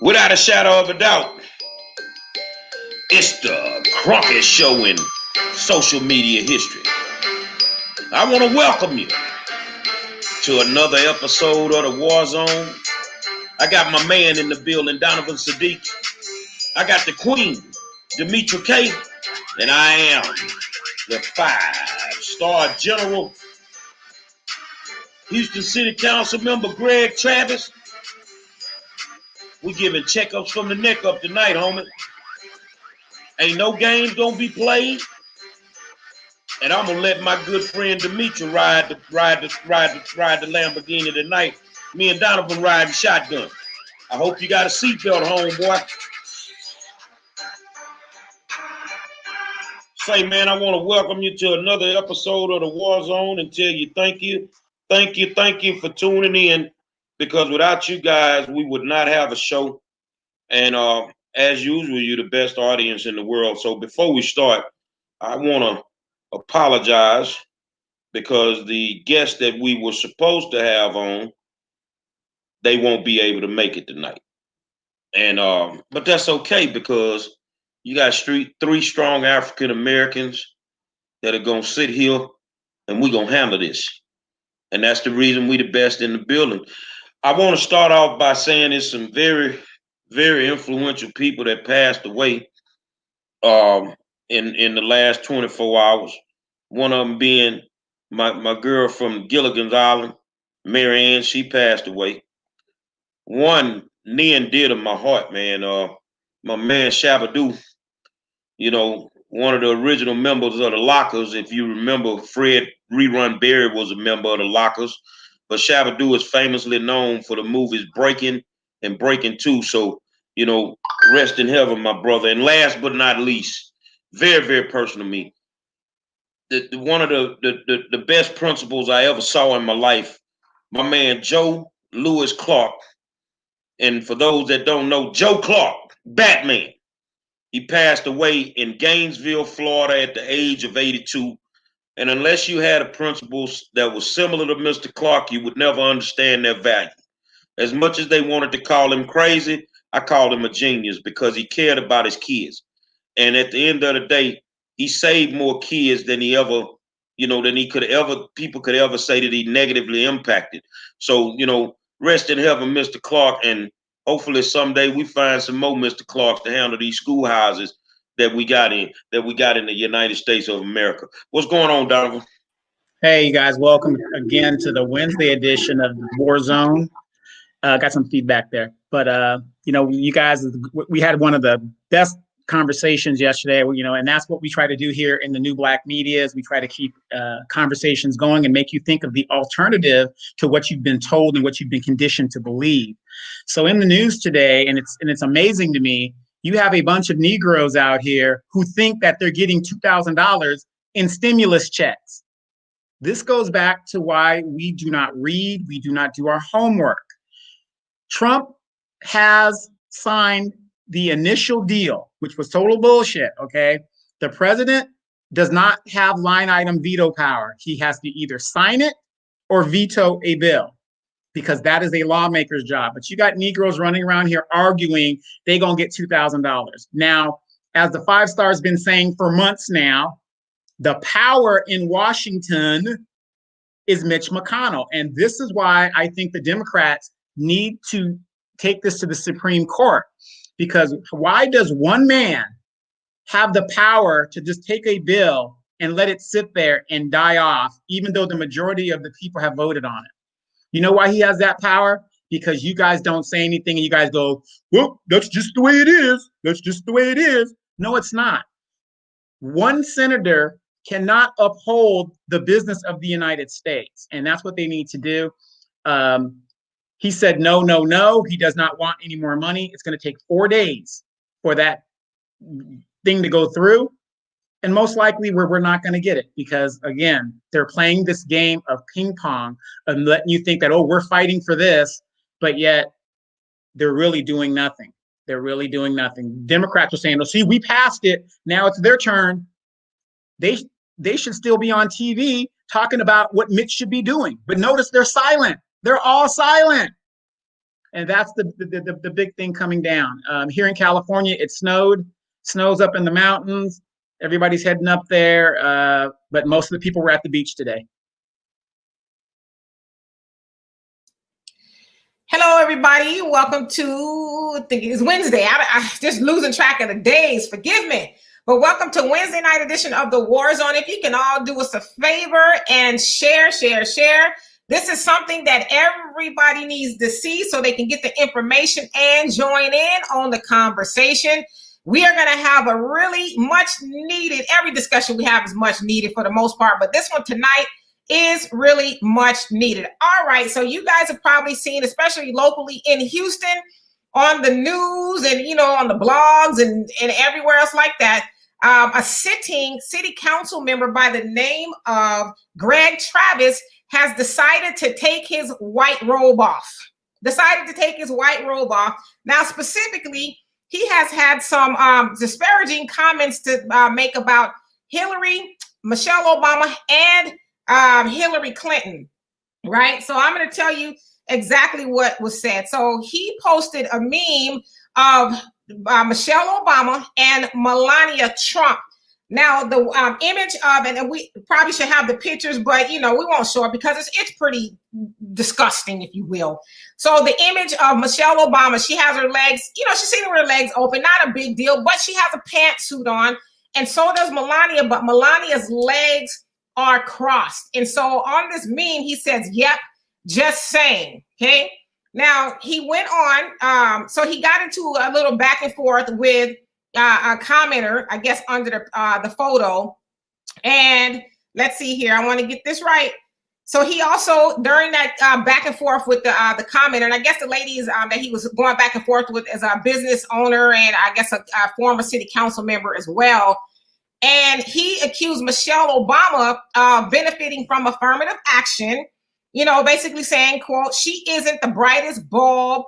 Without a shadow of a doubt, it's the Cronkite Show in social media history. I want to welcome you to another episode of the War Zone. I got my man in the building, Donovan Sadiq. I got the Queen, Demetra K. And I am the 5-star General, Houston City Council member Greg Travis. We giving checkups from the neck up tonight, homie. Ain't no games gonna be played. And I'm gonna let my good friend Demetra ride the Lamborghini tonight. Me and Donovan riding shotgun. I hope you got a seatbelt, homeboy. Say, man, I want to welcome you to another episode of the War Zone and tell you thank you for tuning in, because without you guys, we would not have a show. And as usual, you're the best audience in the world. So before we start, I want to apologize because the guests that we were supposed to have on, they won't be able to make it tonight. And but that's okay, because you got three strong African Americans that are gonna sit here and we're gonna handle this. And that's the reason we the best in the building. I want to start off by saying there's some very, very influential people that passed away in the last 24 hours. One of them being my girl from Gilligan's Island, Mary Ann. She passed away. One near and dear to my heart, man. My man SHABAZZ, you know, one of the original members of the Lockers. If you remember, Fred Rerun Berry was a member of the Lockers, but SHABAZZ is famously known for the movies Breaking and Breaking 2. So, you know, rest in heaven, my brother. And last but not least, very, very personal to me, one of the best principals I ever saw in my life, my man Joe Louis Clark. And for those that don't know, Joe Clark, Batman. He passed away in Gainesville, Florida at the age of 82. And unless you had a principal that was similar to Mr. Clark, you would never understand their value. As much as they wanted to call him crazy, I called him a genius because he cared about his kids. And at the end of the day, he saved more kids than he ever, than people could ever say that he negatively impacted. So, rest in heaven, Mr. Clark, and hopefully someday we find some more Mr. Clarks to handle these schoolhouses that we got in the United States of America. What's going on, Donovan? Hey, you guys, welcome again to the Wednesday edition of War Zone. Got some feedback there, but you guys, we had one of the best conversations yesterday, and that's what we try to do here in the New Black Media, is we try to keep conversations going and make you think of the alternative to what you've been told and what you've been conditioned to believe. So in the news today, and it's amazing to me, you have a bunch of Negroes out here who think that they're getting $2,000 in stimulus checks. This goes back to why we do not read, we do not do our homework. Trump has signed the initial deal, which was total bullshit, okay? The president does not have line item veto power. He has to either sign it or veto a bill, because that is a lawmaker's job. But you got Negroes running around here arguing they're going to get $2,000. Now, as the 5-star's been saying for months now, the power in Washington is Mitch McConnell. And this is why I think the Democrats need to take this to the Supreme Court. Because why does one man have the power to just take a bill and let it sit there and die off, even though the majority of the people have voted on it? You know why he has that power? Because you guys don't say anything and you guys go, well, that's just the way it is. That's just the way it is. No, it's not. One senator cannot uphold the business of the United States. And that's what they need to do. He said, no, no, no. He does not want any more money. It's going to take 4 days for that thing to go through. And most likely we're not going to get it, because, again, they're playing this game of ping pong and letting you think that, oh, we're fighting for this, but yet they're really doing nothing. They're really doing nothing. Democrats are saying, oh, see, we passed it. Now it's their turn. They should still be on TV talking about what Mitch should be doing. But notice they're silent. They're all silent. And that's the big thing coming down. Here in California, it snowed. Snow's up in the mountains. Everybody's heading up there, but most of the people were at the beach today. Hello, everybody. Welcome to, I think it's Wednesday. I just losing track of the days. Forgive me. But welcome to Wednesday night edition of the War Zone. If you can all do us a favor and share. This is something that everybody needs to see so they can get the information and join in on the conversation. We are going to have a really much needed, every discussion we have is much needed for the most part, but this one tonight is really much needed. All right, so you guys have probably seen, especially locally in Houston, on the news and, on the blogs and everywhere else like that, a sitting city council member by the name of Greg Travis has decided to take his white robe off. Now, specifically, he has had some disparaging comments to make about Hillary, Michelle Obama, and Hillary Clinton, right? So I'm going to tell you exactly what was said. So he posted a meme of Michelle Obama and Melania Trump. Now, the image of, and we probably should have the pictures, but, we won't show it because it's pretty disgusting, if you will. So the image of Michelle Obama, she has her legs, she's sitting with her legs open, not a big deal, but she has a pantsuit on. And so does Melania, but Melania's legs are crossed. And so on this meme, he says, yep, just saying, okay? Now, he went on, so he got into a little back and forth with a commenter, I guess, under the photo. And let's see here. I want to get this right. So he also, during that back and forth with the commenter, and I guess the ladies that he was going back and forth with as a business owner and I guess a former city council member as well. And he accused Michelle Obama of benefiting from affirmative action, basically saying, quote, she isn't the brightest bulb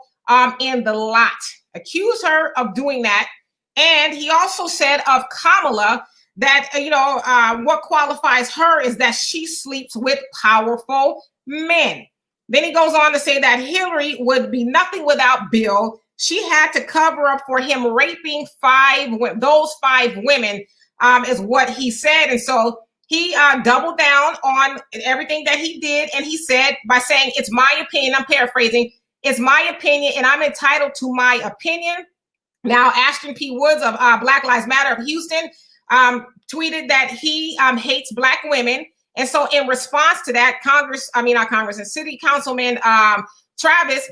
in the lot. Accused her of doing that. And he also said of Kamala that, what qualifies her is that she sleeps with powerful men. Then he goes on to say that Hillary would be nothing without Bill. She had to cover up for him raping those five women, is what he said. And so he doubled down on everything that he did. And he said, by saying, it's my opinion, I'm paraphrasing, it's my opinion and I'm entitled to my opinion. Now, Ashton P. Woods of Black Lives Matter of Houston tweeted that he hates Black women. And so in response to that, City Councilman Travis,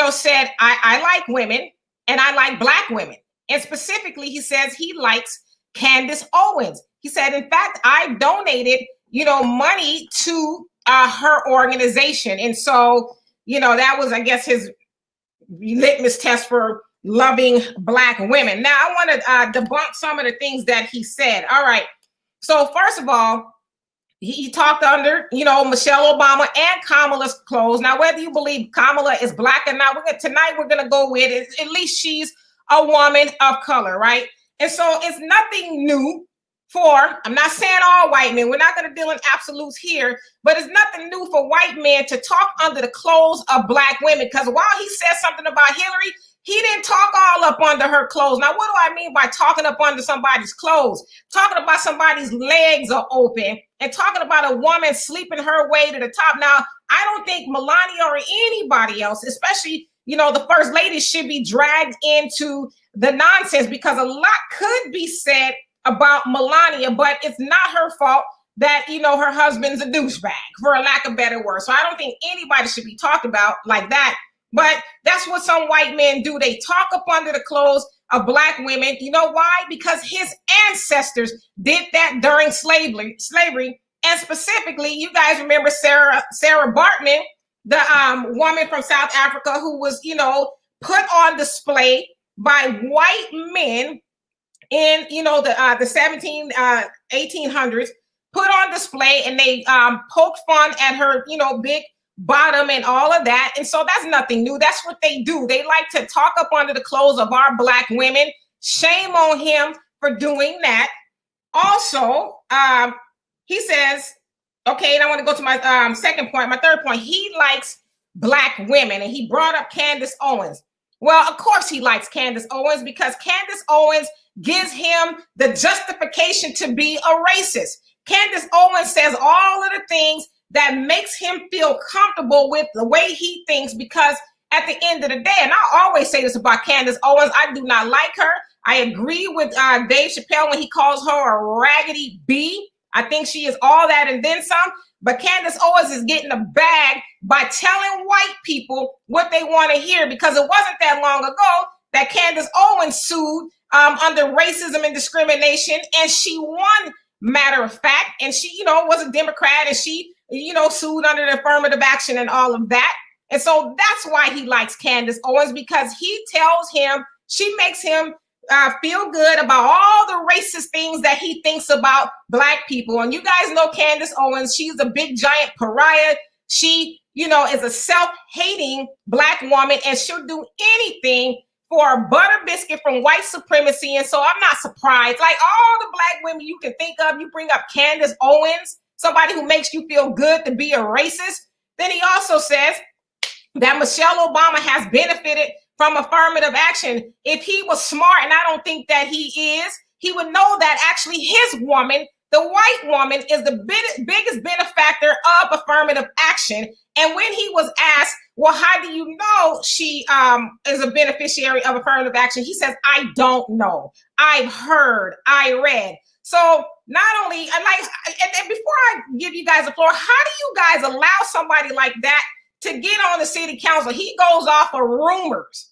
said, I like women and I like Black women. And specifically, he says he likes Candace Owens. He said, in fact, I donated, money to her organization. And so, that was, I guess, his litmus test for loving Black women. Now, I want to debunk some of the things that he said. All right. So first of all, he talked under, Michelle Obama and Kamala's clothes. Now, whether you believe Kamala is Black or not, tonight we're going to go with it. At least she's a woman of color, right? And so it's nothing new I'm not saying all white men, we're not going to deal in absolutes here, but it's nothing new for white men to talk under the clothes of Black women. Because while he said something about Hillary, he didn't talk all up under her clothes. Now, what do I mean by talking up under somebody's clothes? Talking about somebody's legs are open and talking about a woman sleeping her way to the top. Now, I don't think Melania or anybody else, especially, the first lady, should be dragged into the nonsense because a lot could be said about Melania, but it's not her fault that, her husband's a douchebag, for a lack of better word. So I don't think anybody should be talked about like that. But that's what some white men do. They talk up under the clothes of Black women. You know why? Because his ancestors did that during slavery. And specifically, you guys remember Sarah Bartman, the woman from South Africa who was, put on display by white men in, the 1800s, put on display, and they poked fun at her, big bottom and all of that. And so that's nothing new. That's what they do. They like to talk up under the clothes of our Black women. Shame on him for doing that. Also, he says, okay, and I want to go to my second point, my third point. He likes Black women, and he brought up Candace Owens. Well, of course he likes Candace Owens because Candace Owens gives him the justification to be a racist. Candace Owens says all of the things that makes him feel comfortable with the way he thinks, because at the end of the day, and I always say this about Candace Owens, I do not like her. I agree with Dave Chappelle when he calls her a raggedy bee. I think she is all that and then some. But Candace Owens is getting a bag by telling white people what they want to hear, because it wasn't that long ago that Candace Owens sued under racism and discrimination, and she won, matter of fact. And she, was a Democrat, and she, sued under the affirmative action and all of that. And so that's why he likes Candace Owens, because she makes him feel good about all the racist things that he thinks about Black people. And you guys know Candace Owens, she's a big giant pariah. She, is a self-hating Black woman, and she'll do anything for a butter biscuit from white supremacy. And so I'm not surprised. Like all the Black women you can think of, you bring up Candace Owens, somebody who makes you feel good to be a racist. Then he also says that Michelle Obama has benefited from affirmative action. If he was smart, and I don't think that he is, he would know that actually his woman, the white woman, is the biggest benefactor of affirmative action. And when he was asked, well, how do you know she is a beneficiary of affirmative action? He says, I don't know. I've heard, I read. So not only, and before I give you guys the floor, how do you guys allow somebody like that to get on the city council? He goes off of rumors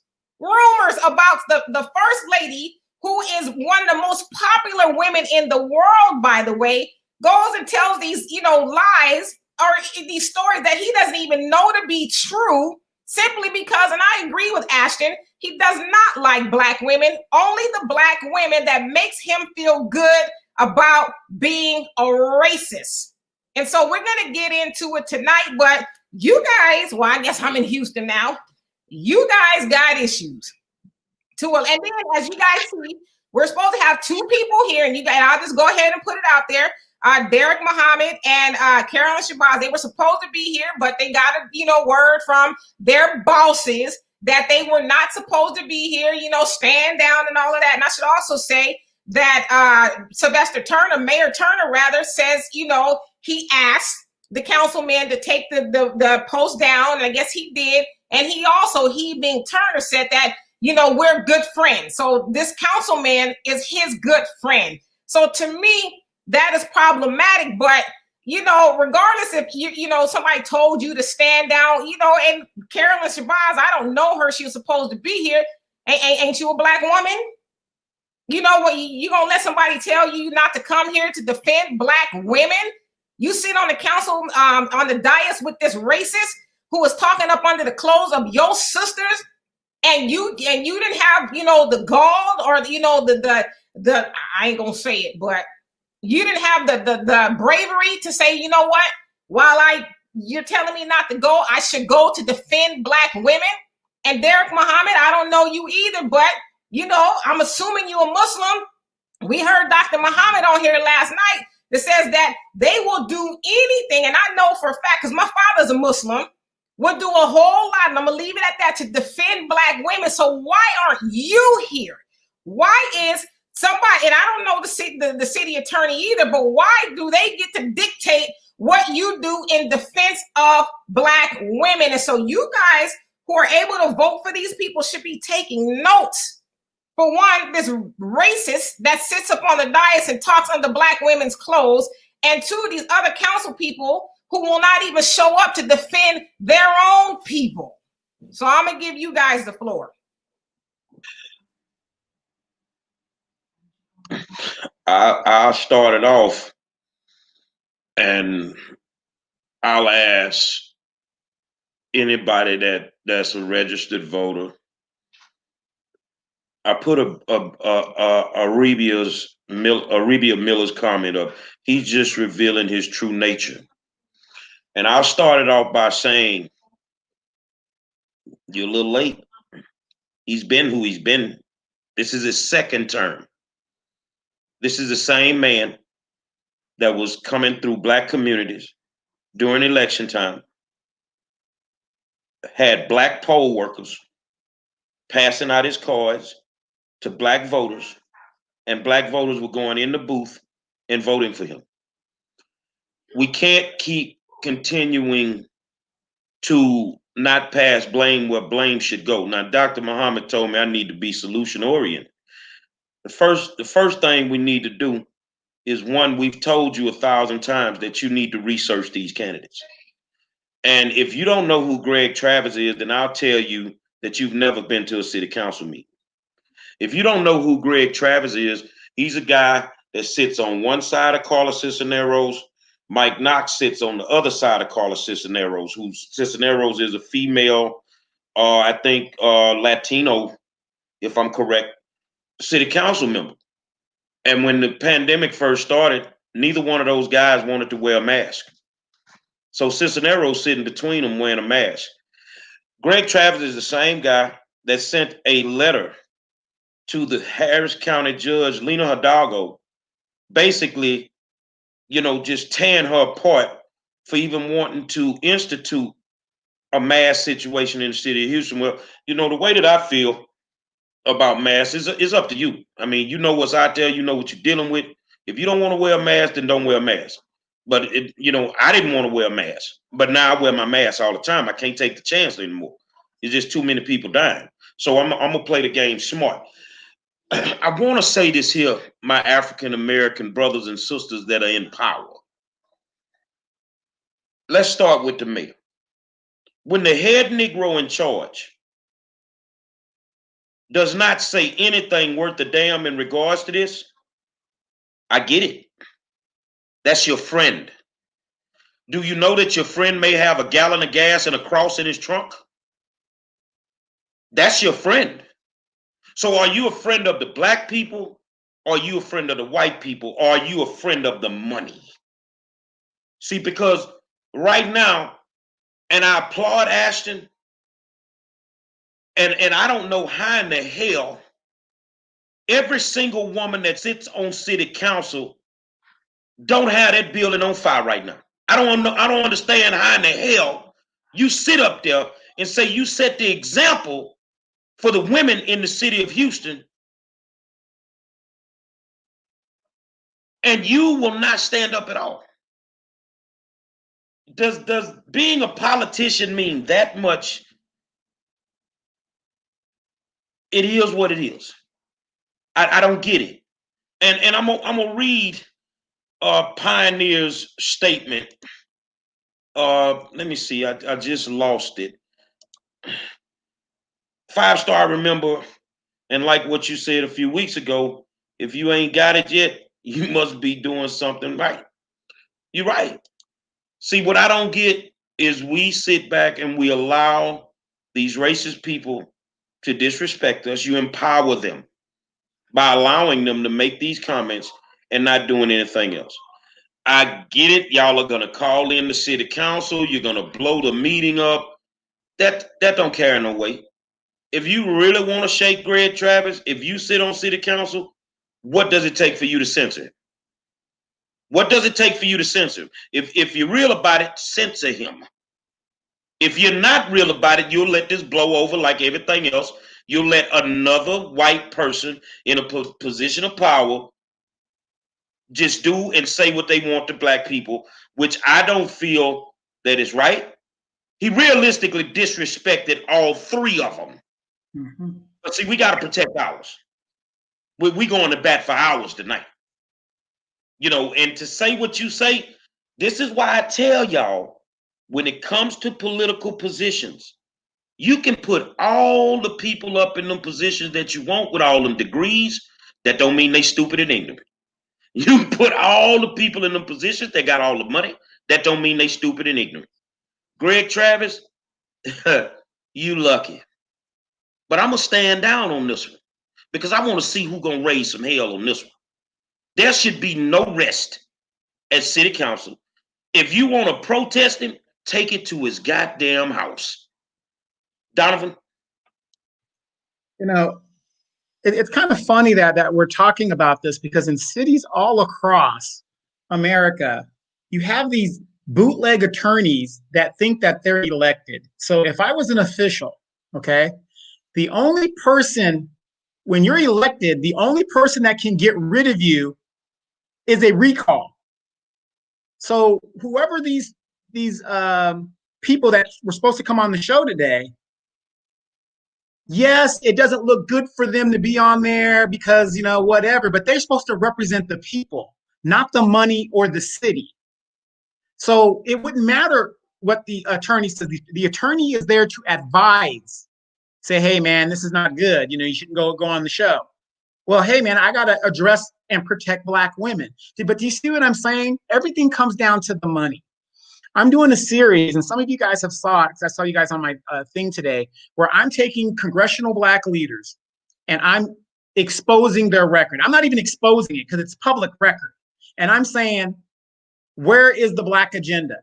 about the first lady, who is one of the most popular women in the world, by the way, goes and tells these, lies or these stories that he doesn't even know to be true, simply because, and I agree with Ashton, he does not like Black women, only the Black women that makes him feel good about being a racist. And so we're going to get into it tonight, but you guys, well, I guess I'm in Houston now. You guys got issues. And then as you guys see, we're supposed to have two people here, and I'll just go ahead and put it out there. Derek Muhammad and CAYROLYN SHABAZZ, they were supposed to be here, but they got a word from their bosses that they were not supposed to be here, stand down and all of that. And I should also say that Mayor Turner says, he asked the councilman to take the post down, and I guess he did. And he being Turner said that, we're good friends. So this councilman is his good friend. So to me, that is problematic. But, regardless if, somebody told you to stand down, and CAYROLYN SHABAZZ, I don't know her. She was supposed to be here. Ain't you a Black woman? You know what? You gonna let somebody tell you not to come here to defend Black women? You sit on the council, on the dais with this racist who was talking up under the clothes of your sisters, and you didn't have, the gall or, the I ain't gonna say it, but you didn't have the bravery to say, you know what, while you're telling me not to go, I should go to defend Black women. And Derek Muhammad, I don't know you either, but, I'm assuming you're a Muslim. We heard Dr. Muhammad on here last night that says that they will do anything, and I know for a fact, because my father's a Muslim, will do a whole lot, and I'm gonna leave it at that, to defend Black women. So why aren't you here? Why is somebody, and I don't know the city attorney either, but why do they get to dictate what you do in defense of Black women? And so you guys who are able to vote for these people should be taking notes. For one, this racist that sits up on the dais and talks under Black women's clothes, and two, these other council people who will not even show up to defend their own people. So I'm gonna give you guys the floor. I'll start it off, and I'll ask anybody that's a registered voter. I put Arabia Miller's comment up. He's just revealing his true nature. And I'll start it off by saying, you're a little late. He's been who he's been. This is his second term. This is the same man that was coming through Black communities during election time, had black poll workers passing out his cards to black voters, and black voters were going in the booth and voting for him. We can't keep continuing to not pass blame where blame should go. Now, Dr. Muhammad told me I need to be solution oriented. The first thing we need to do is, one, we've told you 1,000 times that you need to research these candidates. And if you don't know who Greg Travis is, then I'll tell you that you've never been to a city council meeting. If you don't know who Greg Travis is, he's a guy that sits on one side of Carla Cisneros. Mike Knox sits on the other side of Carla Cisneros, who Cisneros is a female, I think Latino, if I'm correct, city council member. And when the pandemic first started, neither one of those guys wanted to wear a mask. So Cisneros sitting between them wearing a mask. Greg Travis is the same guy that sent a letter to the Harris County Judge, Lena Hidalgo, basically, just tearing her apart for even wanting to institute a mask situation in the city of Houston. Well, the way that I feel about masks is up to you. I mean, you know what's out there, you know what you're dealing with. If you don't want to wear a mask, then don't wear a mask. But I didn't want to wear a mask, but now I wear my mask all the time. I can't take the chance anymore. It's just too many people dying. So I'm gonna play the game smart. I want to say this here, my African American brothers and sisters that are in power. Let's start with the mayor. When the head Negro in charge does not say anything worth a damn in regards to this, I get it. That's your friend. Do you know that your friend may have a gallon of gas and a cross in his trunk? That's your friend. So are you a friend of the black people? Or are you a friend of the white people? Or are you a friend of the money? See, because right now, and I applaud Ashton, and I don't know how in the hell every single woman that sits on city council don't have that building on fire right now. I don't understand how in the hell you sit up there and say you set the example for the women in the city of Houston, and you will not stand up at all. Does being a politician mean that much? It is what it is. I don't get it. And I'm gonna read Pioneer's statement. Let me see. I just lost it. 5-star, remember, and like what you said a few weeks ago, if you ain't got it yet, you must be doing something right. You're right. See, what I don't get is we sit back and we allow these racist people to disrespect us. You empower them by allowing them to make these comments and not doing anything else. I get it. Y'all are going to call in the city council. You're going to blow the meeting up. That don't carry no weight. If you really want to shake Greg Travis, if you sit on city council, what does it take for you to censor him? What does it take for you to censor him? If you're real about it, censor him. If you're not real about it, you'll let this blow over like everything else. You'll let another white person in a position of power just do and say what they want to black people, which I don't feel that is right. He realistically disrespected all three of them. Mm-hmm. But see, we got to protect ours. We going to bat for ours tonight. And to say what you say, this is why I tell y'all, when it comes to political positions, you can put all the people up in them positions that you want with all them degrees. That don't mean they stupid and ignorant. You can put all the people in them positions that got all the money. That don't mean they stupid and ignorant. Greg Travis, you lucky. But I'm going to stand down on this one because I want to see who's going to raise some hell on this one. There should be no rest at city council. If you want to protest him, take it to his goddamn house. Donovan? It's kind of funny that we're talking about this because in cities all across America, you have these bootleg attorneys that think that they're elected. So if I was an official, okay, the only person, when you're elected, the only person that can get rid of you is a recall. So whoever these people that were supposed to come on the show today, yes, it doesn't look good for them to be on there because, you know, whatever, but they're supposed to represent the people, not the money or the city. So it wouldn't matter what the attorney says. The attorney is there to advise, say, hey, man, this is not good. You know, you shouldn't go on the show. Well, hey, man, I got to address and protect Black women. But do you see what I'm saying? Everything comes down to the money. I'm doing a series, and some of you guys have saw it, because I saw you guys on my thing today, where I'm taking congressional Black leaders and I'm exposing their record. I'm not even exposing it because it's public record. And I'm saying, where is the Black agenda?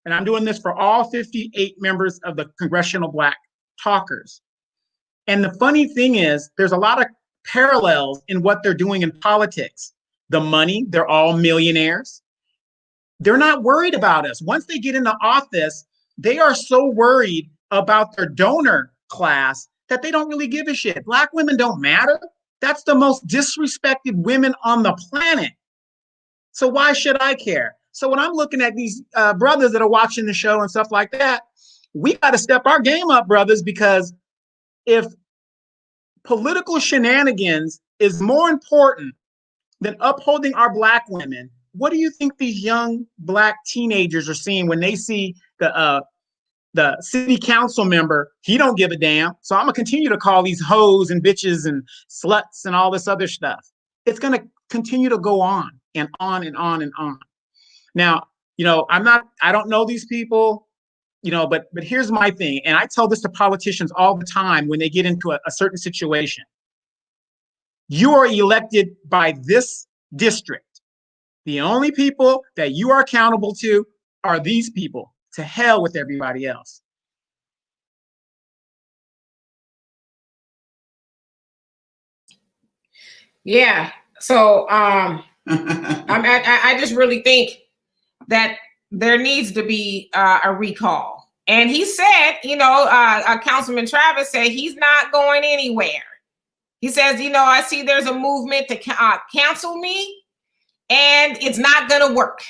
And I'm doing this for all 58 members of the Congressional Black Talkers. And the funny thing is, there's a lot of parallels in what they're doing in politics. The money, they're all millionaires. They're not worried about us. Once they get into office, they are so worried about their donor class that they don't really give a shit. Black women don't matter. That's the most disrespected women on the planet. So why should I care? So when I'm looking at these brothers that are watching the show and stuff like that, we got to step our game up, brothers, because if political shenanigans is more important than upholding our Black women, what do you think these young Black teenagers are seeing when they see the city council member? He don't give a damn. So I'm gonna continue to call these hoes and bitches and sluts and all this other stuff. It's gonna continue to go on and on and on and on. Now, you know, I don't know these people, you know, but here's my thing. And I tell this to politicians all the time when they get into a certain situation. You are elected by this district. The only people that you are accountable to are these people. To hell with everybody else. Yeah. So I just really think that there needs to be a recall. And he said, you know, Councilman Travis said he's not going anywhere. He says, you know, I see there's a movement to cancel me, and it's not going to work.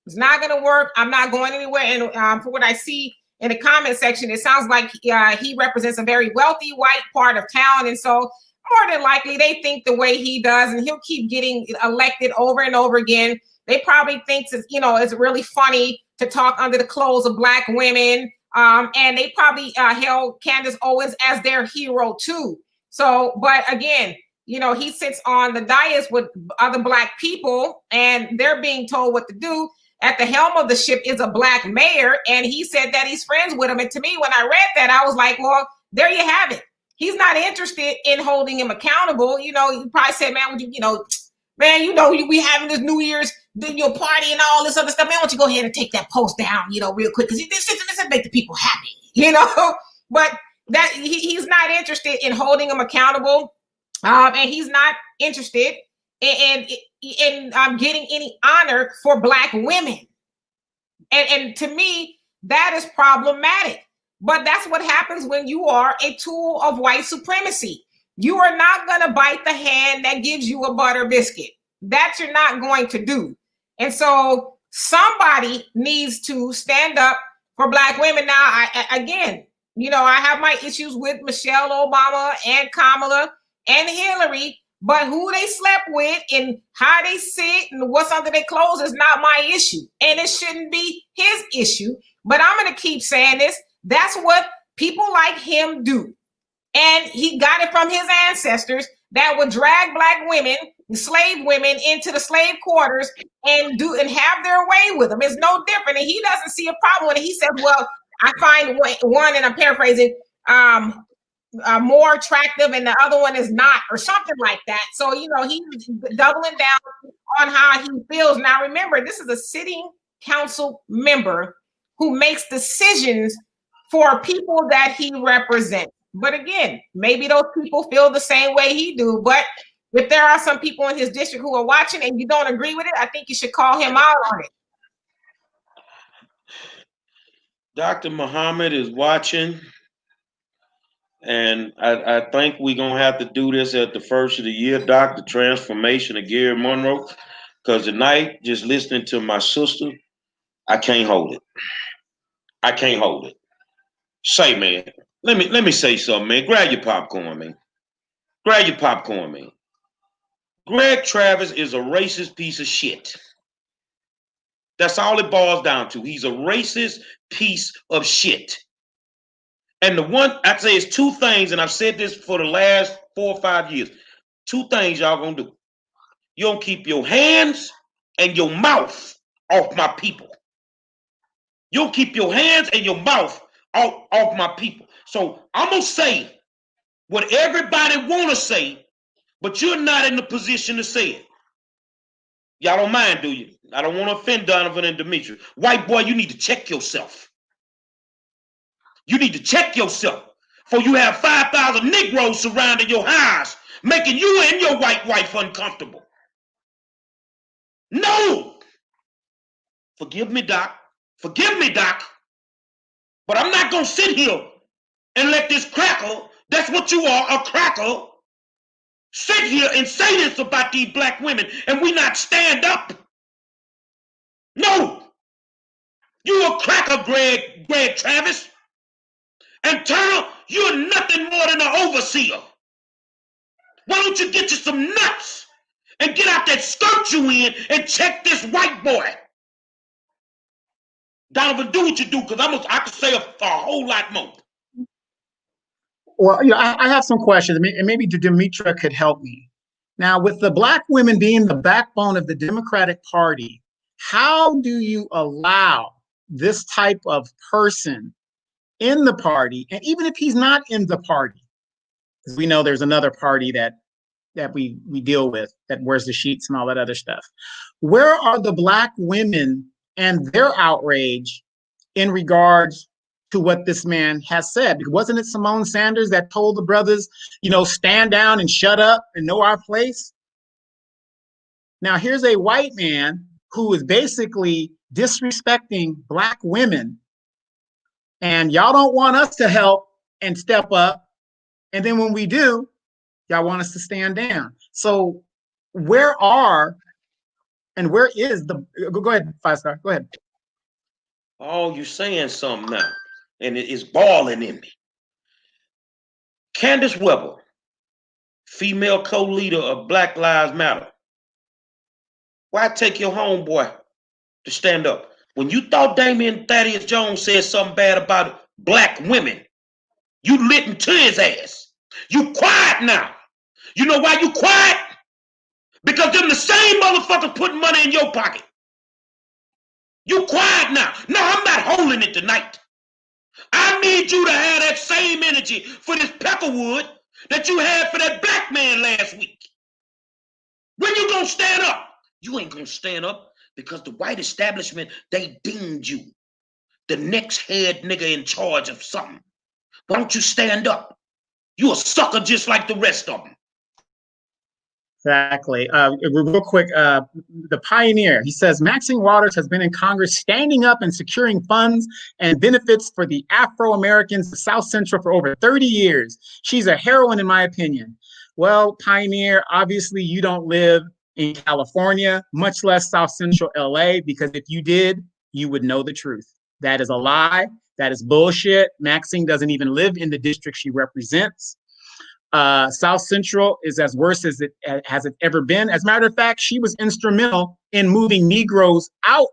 It's not going to work. I'm not going anywhere. And for what I see in the comment section, it sounds like he represents a very wealthy white part of town. And so more than likely they think the way he does, and he'll keep getting elected over and over again. They probably think, you know, it's really funny to talk under the clothes of Black women. And they probably held Candace Owens as their hero too. So, but again, you know, he sits on the dais with other Black people and they're being told what to do. At the helm of the ship is a Black mayor, and he said that he's friends with him. And to me, when I read that, I was like, well, there you have it. He's not interested in holding him accountable. You know, he probably said, man, we having this New Year's party and all this other stuff. Man, why don't you go ahead and take that post down, you know, real quick, because this make the people happy, you know. But that he's not interested in holding him accountable. And he's not interested in getting any honor for Black women. And to me, that is problematic. But that's what happens when you are a tool of white supremacy. You are not going to bite the hand that gives you a butter biscuit. That you're not going to do. And so somebody needs to stand up for Black women. Now, again, you know, I have my issues with Michelle Obama and Kamala and Hillary, but who they slept with and how they sit and what's under their clothes is not my issue. And it shouldn't be his issue. But I'm going to keep saying this. That's what people like him do. And he got it from his ancestors that would drag Black women, slave women, into the slave quarters and have their way with them. It's no different. And he doesn't see a problem with it. He says, well, I find one, and I'm paraphrasing, more attractive and the other one is not, or something like that. So, you know, he's doubling down on how he feels. Now, remember, this is a sitting council member who makes decisions for people that he represents. But again, maybe those people feel the same way he do. But if there are some people in his district who are watching and you don't agree with it, I think you should call him out on it. Dr. Muhammad is watching, and I think we're going to have to do this at the first of the year, Doc, the transformation of Gary Monroe, because tonight, just listening to my sister, I can't hold it. I can't hold it. Say, man, let me say something, man. Grab your popcorn, man. Grab your popcorn, man. Greg Travis is a racist piece of shit. That's all it boils down to. He's a racist piece of shit. And the one I'd say is two things, and I've said this for the last 4 or 5 years. Two things y'all gonna do. You don't keep your hands and your mouth off my people. You'll keep your hands and your mouth off my people. So I'm gonna say what everybody wanna say, but you're not in the position to say it. Y'all don't mind, do you? I don't want to offend Donovan and Demetri. White boy, you need to check yourself. You need to check yourself. For you have 5,000 Negroes surrounding your house, making you and your white wife uncomfortable. No! Forgive me, Doc. Forgive me, Doc. But I'm not going to sit here and let this cracker, that's what you are, a cracker, sit here and say this about these black women and we not stand up. No! You a cracker, Greg Travis. And Turner, you're nothing more than an overseer. Why don't you get you some nuts and get out that skirt you in and check this white boy? Donovan, do what you do, because I could say a whole lot more. Well, I have some questions, and maybe Demetra could help me. Now, with the black women being the backbone of the Democratic Party, how do you allow this type of person in the party, and even if he's not in the party, because we know there's another party that we deal with that wears the sheets and all that other stuff. Where are the black women and their outrage in regards to what this man has said? Because wasn't it Simone Sanders that told the brothers, stand down and shut up and know our place? Now here's a white man who is basically disrespecting black women, and y'all don't want us to help and step up. And then when we do, y'all want us to stand down. So where is the, go ahead, 5-star, go ahead. Oh, you're saying something now, and it is boiling in me. Candace Weber, female co-leader of Black Lives Matter. Why take your homeboy to stand up? When you thought Damian Thaddeus Jones said something bad about black women, you lit into his ass. You quiet now. You know why you quiet? Because them the same motherfuckers putting money in your pocket. You quiet now. No, I'm not holding it tonight. I need you to have that same energy for this Peckerwood that you had for that black man last week. When you gonna stand up? You ain't gonna stand up because the white establishment, they deemed you the next head nigga in charge of something. Why don't you stand up? You a sucker just like the rest of them. Exactly. Real quick, the Pioneer, he says, Maxine Waters has been in Congress standing up and securing funds and benefits for the Afro-Americans of South Central for over 30 years. She's a heroine, in my opinion. Well, Pioneer, obviously you don't live in California, much less South Central LA, because if you did, you would know the truth. That is a lie. That is bullshit. Maxine doesn't even live in the district she represents. South Central is as worse as it has ever been. As a matter of fact, she was instrumental in moving Negroes out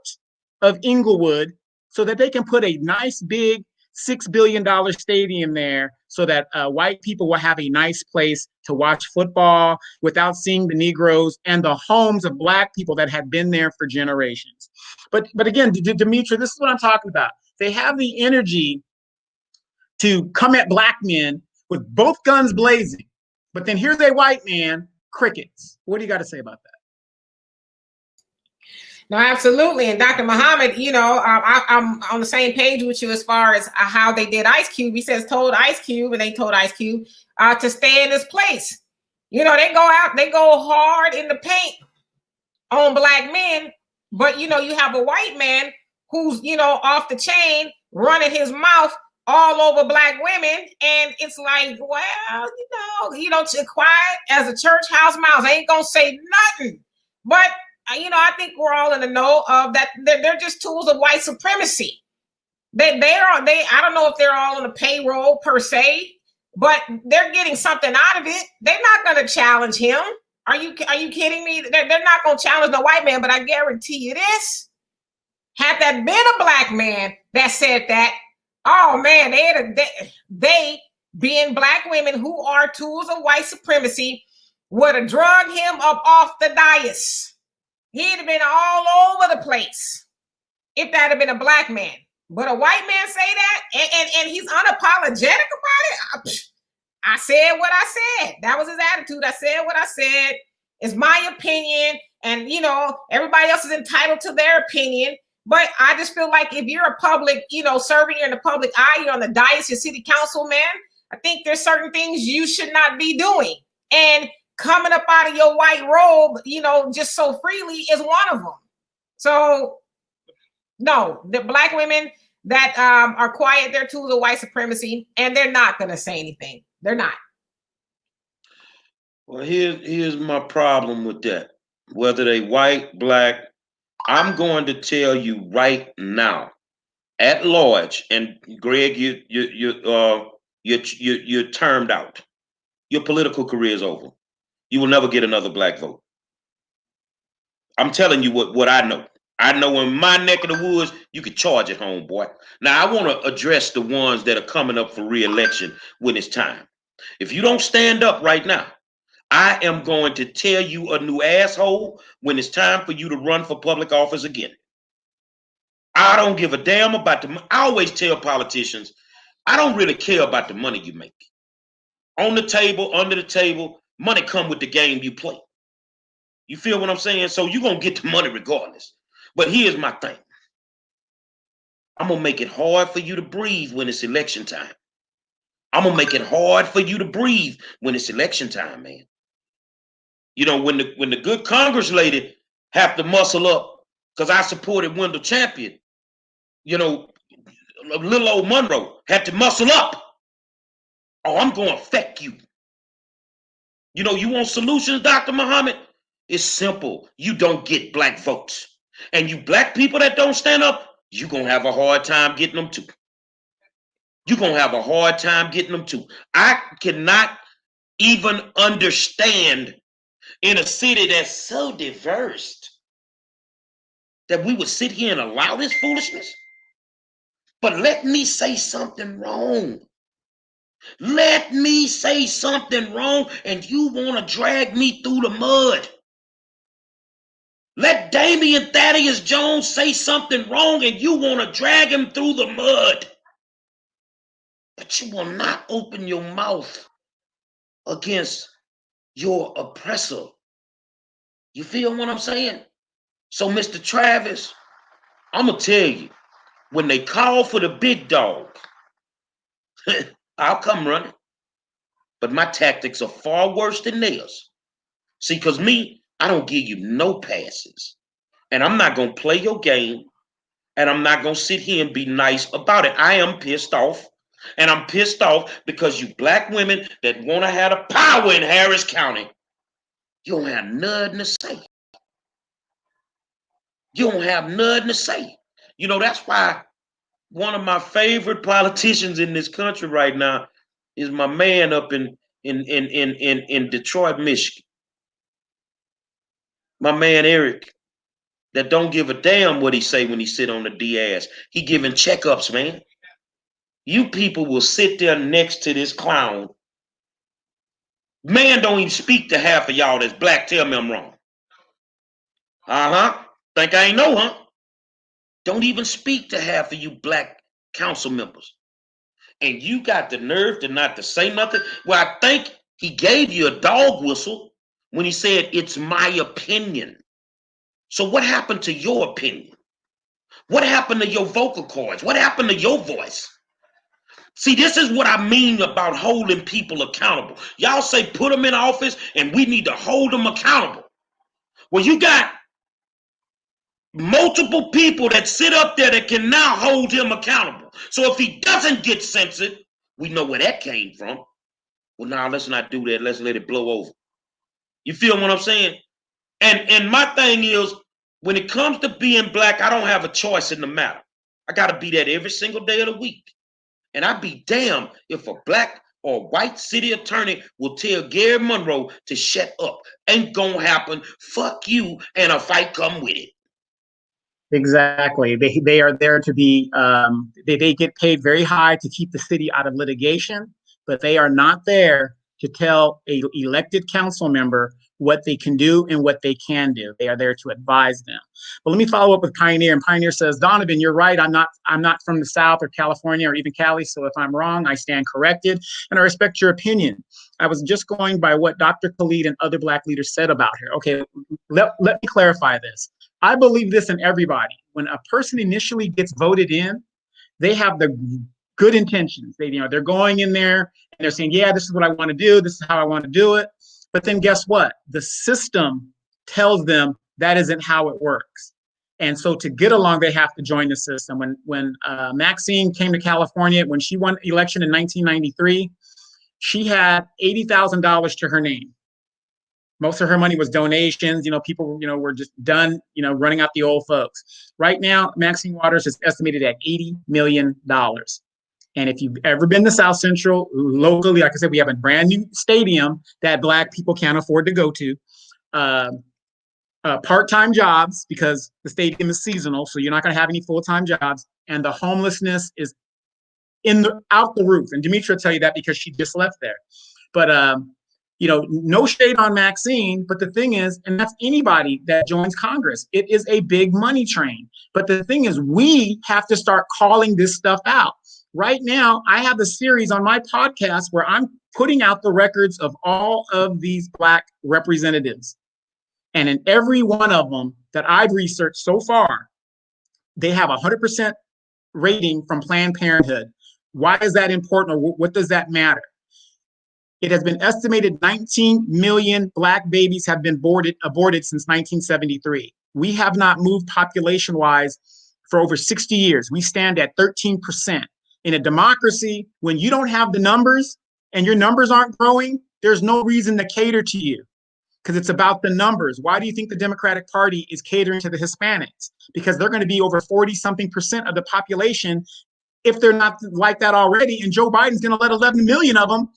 of Inglewood so that they can put a nice big $6 billion stadium there so that white people will have a nice place to watch football without seeing the Negroes and the homes of black people that had been there for generations. But again, Demetri, this is what I'm talking about. They have the energy to come at black men with both guns blazing, but then here's a white man, crickets. What do you got to say about that? No, absolutely. And Dr. Muhammad, I'm on the same page with you as far as how they did Ice Cube. He says told Ice Cube, and they told Ice Cube to stay in his place. They go out, they go hard in the paint on black men, but you have a white man who's off the chain running his mouth all over black women. And it's like, well, quiet as a church house mouse. I ain't gonna say nothing. But I think we're all in the know of that. They're just tools of white supremacy. I don't know if they're all on the payroll per se, but they're getting something out of it. They're not going to challenge him. Are you kidding me? They're not going to challenge the white man, but I guarantee you this. Had that been a black man that said that, oh man, they being black women who are tools of white supremacy would have drugged him up off the dais. He'd have been all over the place if that had been a black man. But a white man say that, and he's unapologetic about it. I said what I said. That was his attitude. I said what I said. It's my opinion, and everybody else is entitled to their opinion. But I just feel like if you're a public, serving, you're in the public eye, you're on the dais, you're city councilman, I think there's certain things you should not be doing. And coming up out of your white robe, just so freely is one of them. So, no, the black women that are quiet, they're tools of white supremacy, and they're not going to say anything. They're not. Well, here's my problem with that. Whether they white, black, I'm going to tell you right now, at large, and Greg, you're termed out. Your political career is over. You will never get another black vote. I'm telling you what I know. I know in my neck of the woods, you can charge it home, boy. Now, I want to address the ones that are coming up for re-election when it's time. If you don't stand up right now, I am going to tell you a new asshole when it's time for you to run for public office again. I don't give a damn about I always tell politicians, I don't really care about the money you make. On the table, under the table, money come with the game you play. You feel what I'm saying? So you're going to get the money regardless. But here's my thing. I'm going to make it hard for you to breathe when it's election time. I'm going to make it hard for you to breathe when it's election time, man. When the good Congress lady have to muscle up, because I supported Wendell Champion, little old Monroe had to muscle up. Oh, I'm going to affect you. You want solutions, Dr. Muhammad? It's simple. You don't get black votes. And you black people that don't stand up, you're going to have a hard time getting them too. You're going to have a hard time getting them too. I cannot even understand in a city that's so diverse that we would sit here and allow this foolishness. But let me say something wrong. Let me say something wrong, and you want to drag me through the mud. Let Damian Thaddeus Jones say something wrong, and you want to drag him through the mud. But you will not open your mouth against your oppressor. You feel what I'm saying? So, Mr. Travis, I'm going to tell you, when they call for the big dog, I'll come running. But my tactics are far worse than theirs. See, because I don't give you no passes. And I'm not going to play your game. And I'm not going to sit here and be nice about it. I am pissed off. And I'm pissed off because you black women that want to have the power in Harris County, you don't have nothing to say. You don't have nothing to say. That's why one of my favorite politicians in this country right now is my man up in Detroit, Michigan. My man Eric, that don't give a damn what he say when he sit on the DS. He giving checkups, man. You people will sit there next to this clown. Man don't even speak to half of y'all that's black. Tell me I'm wrong. Think I ain't know, huh? Don't even speak to half of you black council members. And you got the nerve to not to say nothing? Well, I think he gave you a dog whistle when he said, it's my opinion. So what happened to your opinion? What happened to your vocal cords? What happened to your voice? See, this is what I mean about holding people accountable. Y'all say put them in office and we need to hold them accountable. Well, you got multiple people that sit up there that can now hold him accountable. So if he doesn't get censored, we know where that came from. Well, now let's not do that. Let's let it blow over. You feel what I'm saying? And my thing is, when it comes to being black, I don't have a choice in the matter. I got to be that every single day of the week. And I'd be damned if a black or white city attorney will tell Gary Monroe to shut up. Ain't gonna happen. Fuck you, and a fight come with it. Exactly. They are there to be, they get paid very high to keep the city out of litigation, but they are not there to tell a elected council member what they can do and what they can do. They are there to advise them. But let me follow up with Pioneer. And Pioneer says, Donovan, you're right. I'm not from the South or California or even Cali. So if I'm wrong, I stand corrected and I respect your opinion. I was just going by what Dr. Khalid and other black leaders said about her. Okay, let me clarify this. I believe this in everybody. When a person initially gets voted in, they have the good intentions. They're going in there and they're saying, yeah, this is what I want to do. This is how I want to do it. But then guess what? The system tells them that isn't how it works. And so to get along, they have to join the system. When Maxine came to California, when she won election in 1993, she had $80,000 to her name. Most of her money was donations. People, were just done, running out the old folks. Right now, Maxine Waters is estimated at $80 million. And if you've ever been to South Central, locally, like I said, we have a brand new stadium that black people can't afford to go to. Part-time jobs, because the stadium is seasonal, so you're not going to have any full-time jobs. And the homelessness is out the roof. And Demetra will tell you that because she just left there. But no shade on Maxine, but the thing is, and that's anybody that joins Congress, it is a big money train. But the thing is, we have to start calling this stuff out. Right now, I have a series on my podcast where I'm putting out the records of all of these black representatives. And in every one of them that I've researched so far, they have 100% rating from Planned Parenthood. Why is that important, or what does that matter? It has been estimated 19 million black babies have been aborted since 1973. We have not moved population-wise for over 60 years. We stand at 13%. In a democracy, when you don't have the numbers and your numbers aren't growing, there's no reason to cater to you, because it's about the numbers. Why do you think the Democratic Party is catering to the Hispanics? Because they're going to be over 40-something% of the population if they're not like that already, and Joe Biden's going to let 11 million of them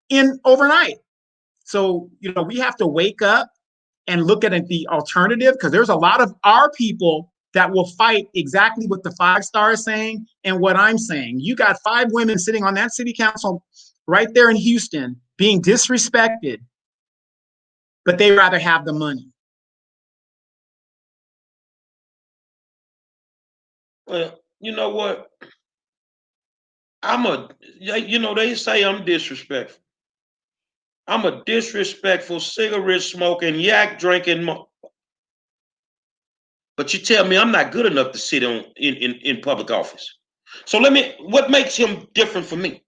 in overnight. So, we have to wake up and look at the alternative, because there's a lot of our people that will fight exactly what the 5 Star is saying and what I'm saying. You got 5 women sitting on that city council right there in Houston being disrespected, but they rather have the money. Well, you know what? They say I'm disrespectful. I'm a disrespectful, cigarette smoking, yak drinking. But you tell me I'm not good enough to sit in public office. So what makes him different from me?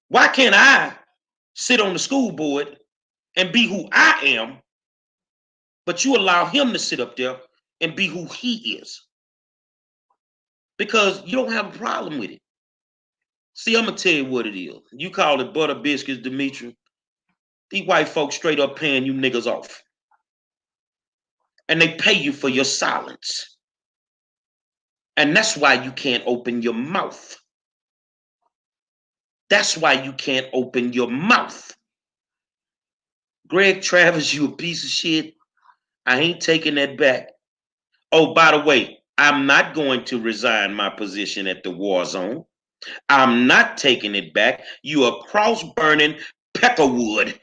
Why can't I sit on the school board and be who I am, but you allow him to sit up there and be who he is? Because you don't have a problem with it. See, I'm going to tell you what it is. You call it butter biscuits, Demetra. These white folks straight up paying you niggas off. And they pay you for your silence. And that's why you can't open your mouth. That's why you can't open your mouth. Greg Travis, you a piece of shit. I ain't taking that back. Oh, by the way, I'm not going to resign my position at the war zone. I'm not taking it back. You a cross-burning peckerwood.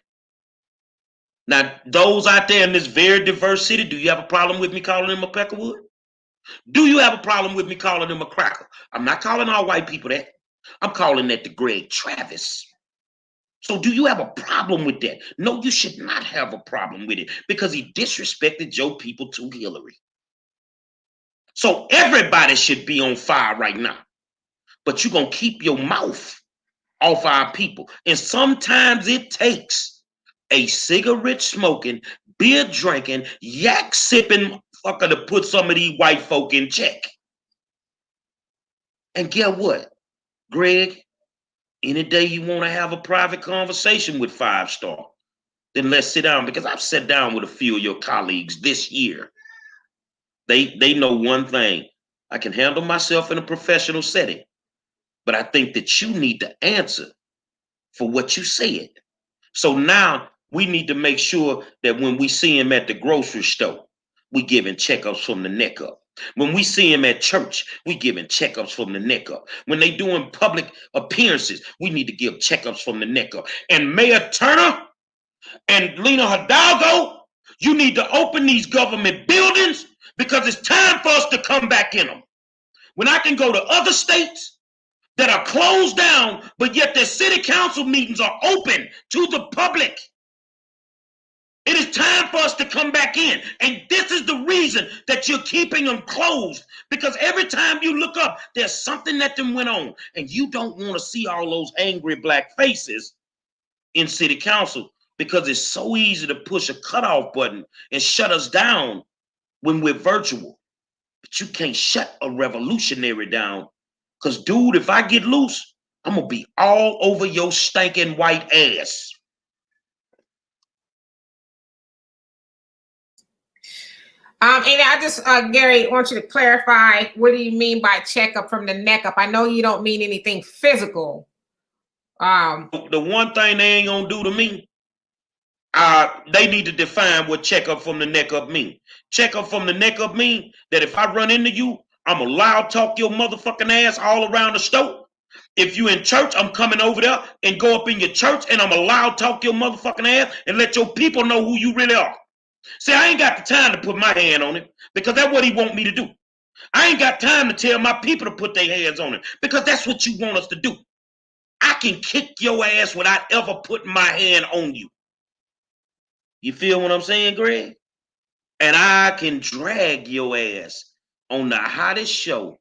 Now, those out there in this very diverse city, do you have a problem with me calling them a peckerwood? Do you have a problem with me calling them a cracker? I'm not calling all white people that. I'm calling that the Greg Travis. So do you have a problem with that? No, you should not have a problem with it, because he disrespected Joe people to Hillary. So everybody should be on fire right now. But you're going to keep your mouth off our people. And sometimes it takes a cigarette smoking, beer drinking, yak sipping fucker to put some of these white folk in check. And get what, Greg? Any day you want to have a private conversation with 5-star, then let's sit down, because I've sat down with a few of your colleagues this year. They know one thing. I can handle myself in a professional setting, but I think that you need to answer for what you said. So now we need to make sure that when we see him at the grocery store, we giving checkups from the neck up. When we see him at church, we giving checkups from the neck up. When they doing public appearances, we need to give checkups from the neck up. And Mayor Turner and Lena Hidalgo, you need to open these government buildings, because it's time for us to come back in them. When I can go to other states that are closed down, but yet their city council meetings are open to the public. It is time for us to come back in. And this is the reason that you're keeping them closed, because every time you look up, there's something that them went on. And you don't want to see all those angry black faces in city council, because it's so easy to push a cutoff button and shut us down when we're virtual. But you can't shut a revolutionary down, because, dude, if I get loose, I'm going to be all over your stinking white ass. And I just, Gary, want you to clarify, what do you mean by checkup from the neck up? I know you don't mean anything physical. The one thing they ain't gonna do to me, they need to define what checkup from the neck up mean. Checkup from the neck up mean that if I run into you, I'm gonna loud talk your motherfucking ass all around the store. If you in church, I'm coming over there and go up in your church, and I'm gonna loud talk your motherfucking ass and let your people know who you really are. See, I ain't got the time to put my hand on him, because that's what he want me to do. I ain't got time to tell my people to put their hands on him, because that's what you want us to do. I can kick your ass without ever putting my hand on you. You feel what I'm saying, Greg? And I can drag your ass on the hottest show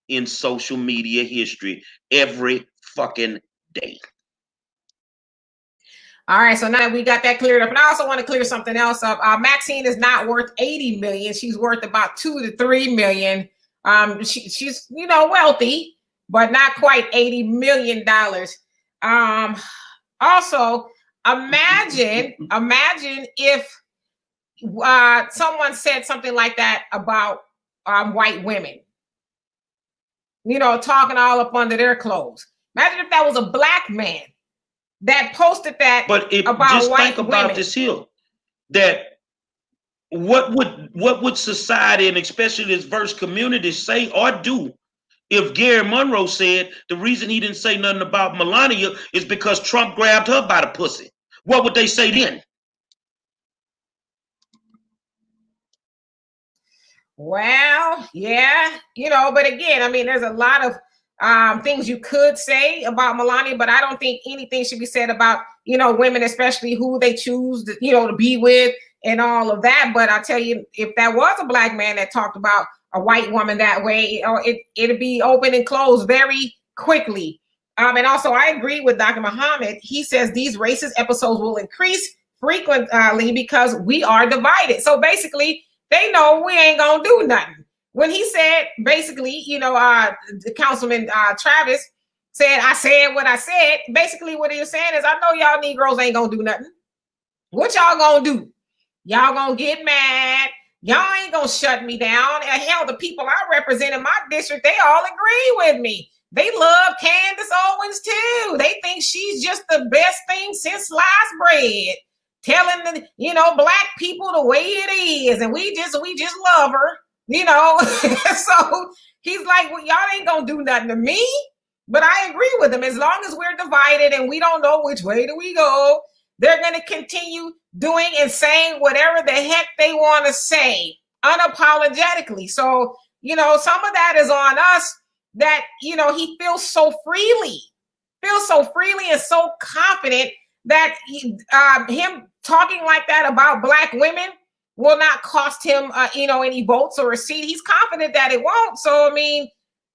in social media history every fucking day. All right, so now that we got that cleared up, and I also want to clear something else up. Maxine is not worth 80 million. She's worth about 2 to 3 million. She's, you know, wealthy, but not quite $80 million. Also, imagine if someone said something like that about white women, you know, talking all up under their clothes. Imagine if that was a black man that posted that. But if about just white think about women. this here, that what would society, and especially this verse community, say or do if Gary Monroe said the reason he didn't say nothing about Melania is because Trump grabbed her by the pussy? What would they say then? Well, yeah, you know, but again, I mean, there's a lot of things you could say about Melania, but I don't think anything should be said about, you know, women, especially who they choose to, you know, to be with and all of that. But I'll tell you, if that was a black man that talked about a white woman that way, it'd be open and closed very quickly. And also, I agree with Dr. Muhammad. He says these racist episodes will increase frequently because we are divided. So basically, they know we ain't gonna do nothing. When he said, basically, you know, the Councilman Travis said, I said what I said. Basically, what he was saying is, I know y'all Negroes ain't gonna do nothing. What y'all gonna do? Y'all gonna get mad. Y'all ain't gonna shut me down. And hell, the people I represent in my district, they all agree with me. They love Candace Owens too. They think she's just the best thing since sliced bread. Telling the, you know, black people the way it is, and we just love her, you know. So he's like, well, y'all ain't gonna do nothing to me. But I agree with him. As long as we're divided and we don't know which way do we go, they're gonna continue doing and saying whatever the heck they want to say unapologetically. So, you know, some of that is on us, that, you know, he feels so freely and so confident that him talking like that about black women will not cost him, you know, any votes or a seat. He's confident that it won't. So, I mean,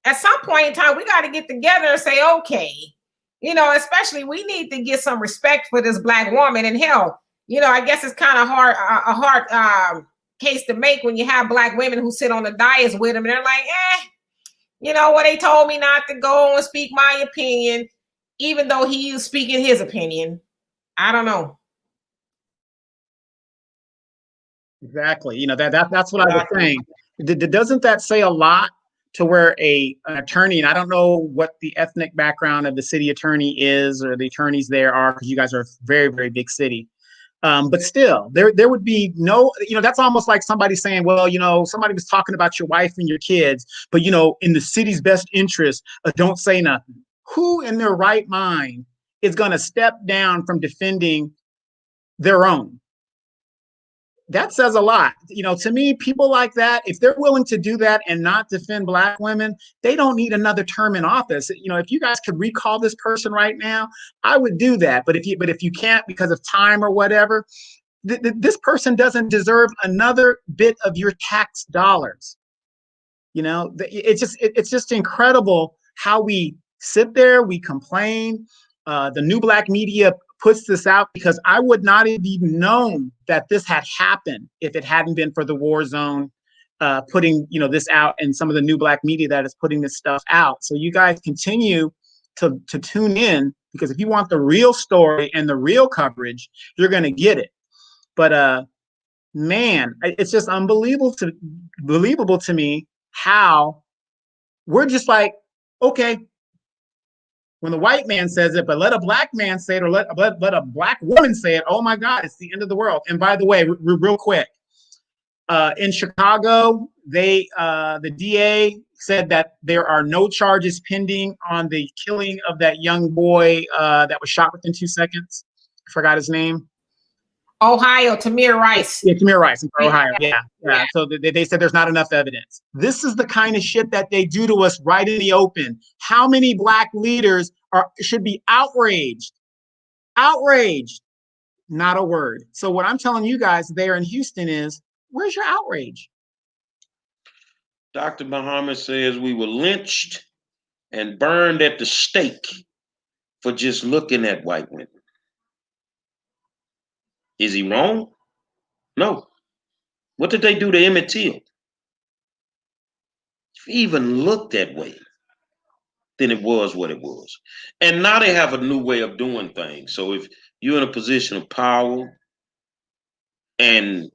at some point in time, we got to get together and say, okay, you know, especially we need to get some respect for this black woman. And hell, you know, I guess it's kind of a hard case to make when you have black women who sit on the dais with him and they're like, You know what? They told me not to go and speak my opinion, even though he is speaking his opinion. I don't know. Exactly. You know, that's what I was saying. Doesn't that say a lot to where an attorney, and I don't know what the ethnic background of the city attorney is or the attorneys there are, because you guys are a very, very big city. But still, there would be no, you know, that's almost like somebody saying, well, you know, somebody was talking about your wife and your kids, but, you know, in the city's best interest, don't say nothing. Who in their right mind is going to step down from defending their own? That says a lot. You know, to me, people like that, if they're willing to do that and not defend Black women, they don't need another term in office. You know, if you guys could recall this person right now, I would do that. But if you can't because of time or whatever, this person doesn't deserve another bit of your tax dollars. You know, it's just incredible how we sit there, we complain. The new Black media puts this out because I would not have even known that this had happened if it hadn't been for the War Zone putting, you know, this out, and some of the new Black media that is putting this stuff out. So you guys continue to tune in, because if you want the real story and the real coverage, you're going to get it. But man, it's just believable to me how we're just like, okay, when the white man says it, but let a Black man say it, or let a Black woman say it, oh my God, it's the end of the world. And by the way, real quick, in Chicago, the DA said that there are no charges pending on the killing of that young boy that was shot within 2 seconds. I forgot his name. Ohio, Tamir Rice. Yeah, Tamir Rice in Ohio. Yeah. So they said there's not enough evidence. This is the kind of shit that they do to us right in the open. How many Black leaders should be outraged? Outraged. Not a word. So what I'm telling you guys there in Houston is, where's your outrage? Dr. Muhammad says we were lynched and burned at the stake for just looking at white women. Is he wrong? No. What did they do to Emmett Till? If he even looked that way, then it was what it was. And now they have a new way of doing things. So if you're in a position of power and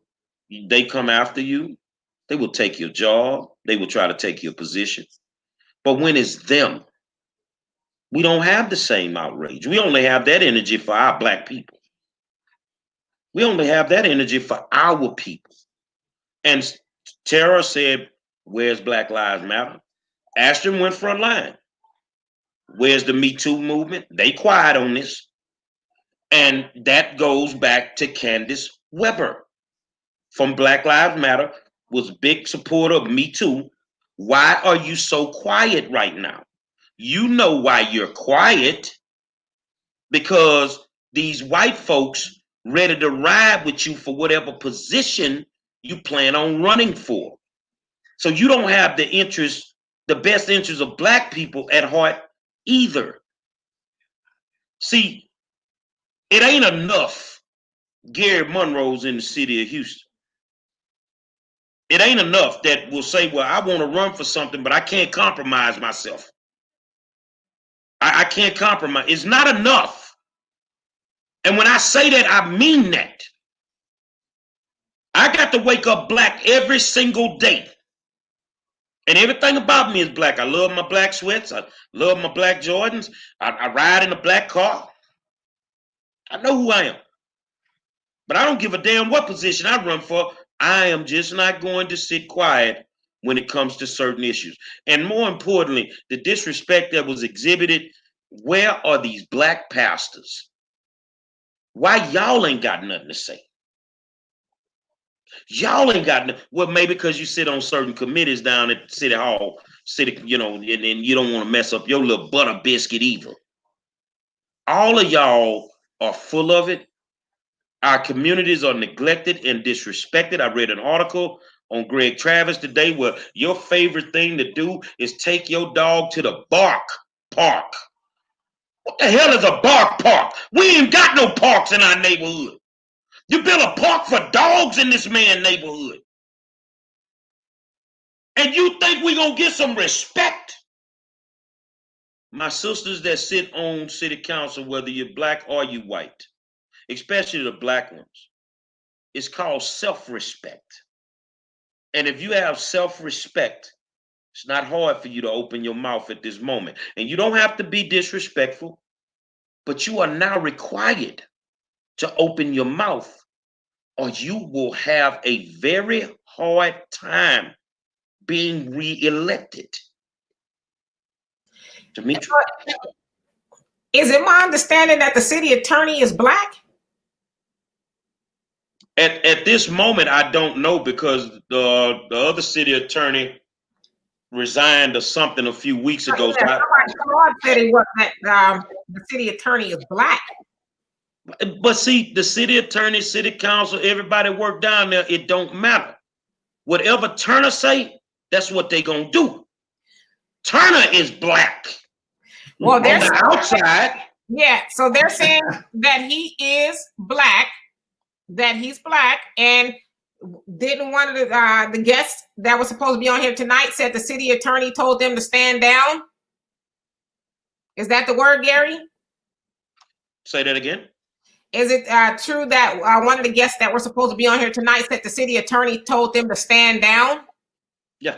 they come after you, they will take your job. They will try to take your position. But when it's them, we don't have the same outrage. We only have that energy for our Black people. We only have that energy for our people. And Tara said, where's Black Lives Matter? Ashton went front line. Where's the Me Too movement? They quiet on this. And that goes back to Candace Weber from Black Lives Matter, was a big supporter of Me Too. Why are you so quiet right now? You know why you're quiet. Because these white folks ready to ride with you for whatever position you plan on running for. So you don't have the interest, the best interest of Black people at heart either. See, it ain't enough Gary Monroe's in the city of Houston. It ain't enough that will say, well, I want to run for something, but I can't compromise myself. I can't compromise. It's not enough. And when I say that, I mean that. I got to wake up Black every single day. And everything about me is Black. I love my Black sweats. I love my Black Jordans. I ride in a Black car. I know who I am. But I don't give a damn what position I run for. I am just not going to sit quiet when it comes to certain issues. And more importantly, the disrespect that was exhibited, where are these Black pastors? Why y'all ain't got nothing to say? Y'all ain't got well, maybe because you sit on certain committees down at City Hall, you know, and you don't want to mess up your little butter biscuit either. All of y'all are full of it. Our communities are neglected and disrespected. I read an article on Greg Travis today where your favorite thing to do is take your dog to the bark park. What the hell is a bark park? We ain't got no parks in our neighborhood. You build a park for dogs in this man's neighborhood. And you think we're going to get some respect? my sisters that sit on city council, whether you're black or you white, especially the black ones, it's called self-respect. And if you have self-respect, it's not hard for you to open your mouth at this moment. And you don't have to be disrespectful, but you are now required to open your mouth, or you will have a very hard time being re-elected. Demetri? Is it my understanding that the city attorney is black? At this moment, I don't know, because the other city attorney resigned or something a few weeks ago. Yeah, somebody said it was that the city attorney is black. But see, the city attorney, city council, everybody work down there. It don't matter. Whatever Turner say, that's what they gonna do. Turner is black. Well, they're on the outside. Yeah, so they're saying that he is black, that he's black, and didn't one of the guests that was supposed to be on here tonight said the city attorney told them to stand down? Is that the word, Gary? Say that again. Is it true that one of the guests that were supposed to be on here tonight said the city attorney told them to stand down? Yeah.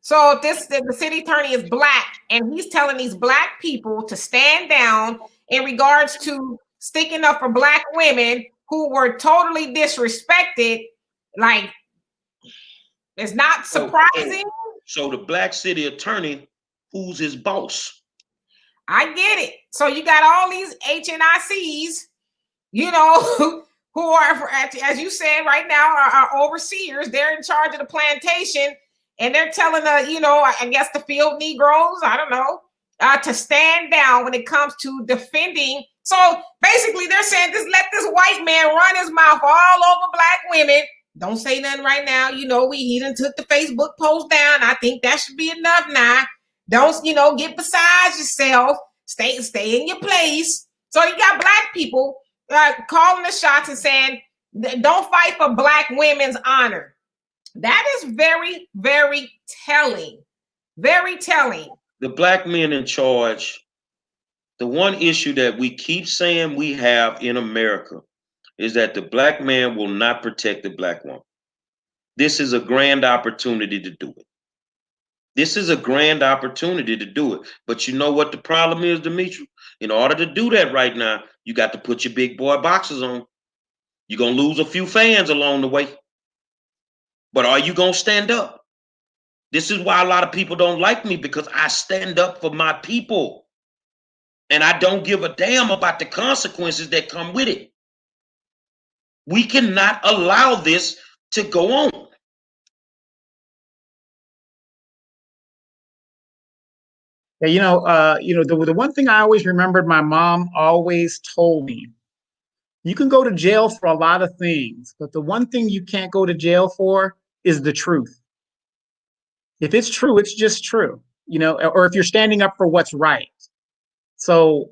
So if the city attorney is black and he's telling these black people to stand down in regards to sticking up for black women who were totally disrespected, like, it's not surprising. So the black city attorney, who's his boss? I get it. So you got all these HNICs, you know, who are, as you said right now, are overseers. They're in charge of the plantation, and they're telling the, you know, I guess the field Negroes, I don't know, to stand down when it comes to defending. So basically they're saying, just let this white man run his mouth all over black women. Don't say nothing right now. You know, he done took the Facebook post down. I think that should be enough now. Don't, you know, get beside yourself. Stay in your place. So you got black people calling the shots and saying, don't fight for black women's honor. That is very, very telling. Very telling. The black men in charge, the one issue that we keep saying we have in America is that the black man will not protect the black woman. This is a grand opportunity to do it. This is a grand opportunity to do it. But you know what the problem is, Demetri? In order to do that right now, you got to put your big boy boxers on. You're going to lose a few fans along the way. But are you going to stand up? This is why a lot of people don't like me, because I stand up for my people. And I don't give a damn about the consequences that come with it. We cannot allow this to go on. Yeah, the one thing I always remembered my mom always told me, you can go to jail for a lot of things, but the one thing you can't go to jail for is the truth. If it's true, it's just true, you know, or if you're standing up for what's right. So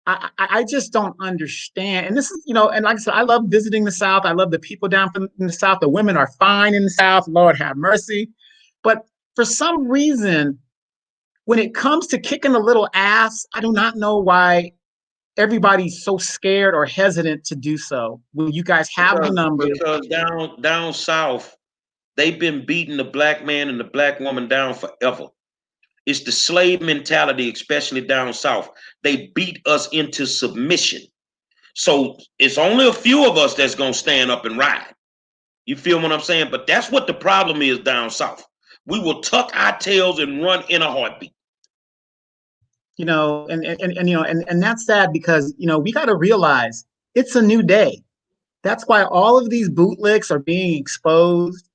I just don't understand. And this is, you know, and like I said, I love visiting the South. I love the people down from the South. The women are fine in the South. Lord have mercy. But for some reason, when it comes to kicking a little ass, I do not know why everybody's so scared or hesitant to do so when you guys have the numbers. Because down south, they've been beating the black man and the black woman down forever. It's the slave mentality, especially down south. They beat us into submission. So it's only a few of us that's going to stand up and ride. You feel what I'm saying? But that's what the problem is down south. We will tuck our tails and run in a heartbeat. You know, and that's sad, because, you know, we got to realize it's a new day. That's why all of these bootlicks are being exposed.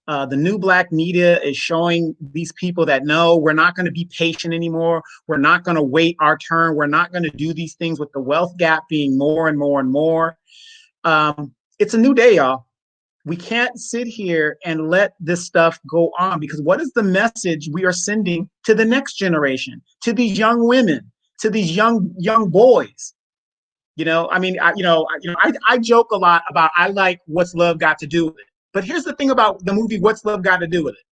The new black media is showing these people that, no, we're not going to be patient anymore. We're not going to wait our turn. We're not going to do these things with the wealth gap being more and more and more. It's a new day, y'all. We can't sit here and let this stuff go on, because what is the message we are sending to the next generation, to these young women, to these young boys? You know, I mean, I joke a lot about, I like What's Love Got to Do with It. But here's the thing about the movie What's Love Got to Do with It.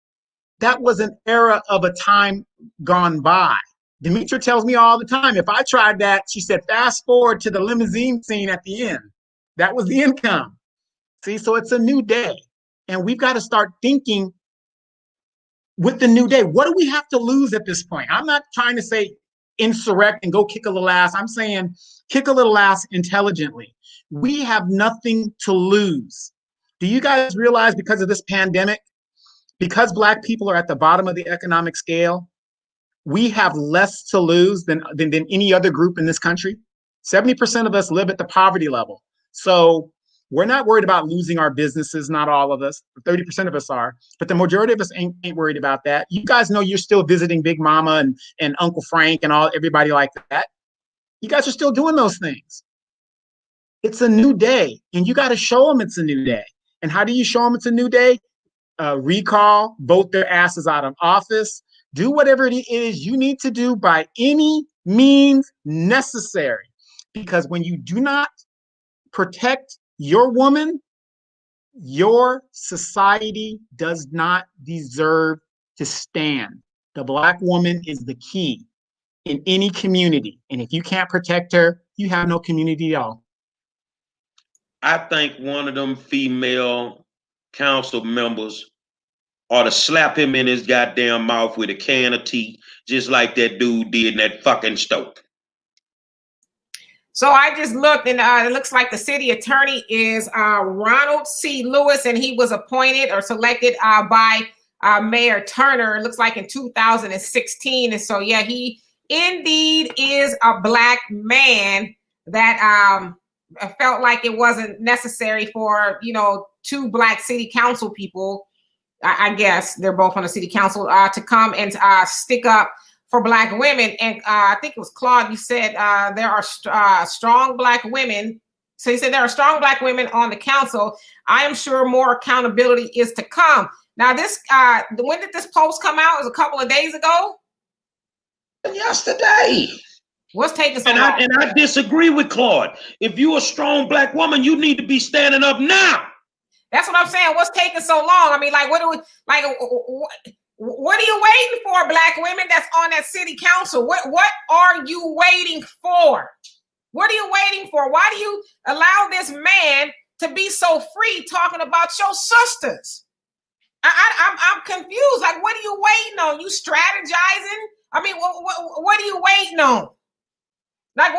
that was an era of a time gone by. Demetra tells me all the time, if I tried that, she said, fast forward to the limousine scene at the end. That was the income. See, so it's a new day. And we've got to start thinking with the new day. What do we have to lose at this point? I'm not trying to say insurrect and go kick a little ass. I'm saying kick a little ass intelligently. We have nothing to lose. Do you guys realize because of this pandemic, because Black people are at the bottom of the economic scale, we have less to lose than any other group in this country? 70% of us live at the poverty level. So we're not worried about losing our businesses, not all of us. 30% of us are, but the majority of us ain't worried about that. You guys know you're still visiting Big Mama and Uncle Frank and everybody like that. You guys are still doing those things. It's a new day, and you got to show them it's a new day. And how do you show them it's a new day? Recall, vote their asses out of office, do whatever it is you need to do by any means necessary. Because when you do not protect your woman, your society does not deserve to stand. The Black woman is the key in any community. And if you can't protect her, you have no community at all. I think one of them female council members ought to slap him in his goddamn mouth with a can of tea, just like that dude did in that fucking stove. So I just looked, and it looks like the city attorney is Ronald C. Lewis, and he was appointed or selected by Mayor Turner. It looks like in 2016. And so, yeah, he indeed is a Black man that felt like it wasn't necessary for, two Black city council people, I guess they're both on the city council, to come and stick up for Black women. And I think it was Claude, you said there are strong Black women. So he said there are strong Black women on the council. I am sure more accountability is to come. Now this, when did this post come out? It was a couple of days ago? Yesterday. What's taking so long? And I disagree with Claude. If you're a strong Black woman, you need to be standing up now. That's what I'm saying. What's taking so long? I mean, like, what are you waiting for, Black women that's on that city council? What are you waiting for? What are you waiting for? Why do you allow this man to be so free talking about your sisters? I'm confused. Like, what are you waiting on? You strategizing? I mean, what are you waiting on? Like,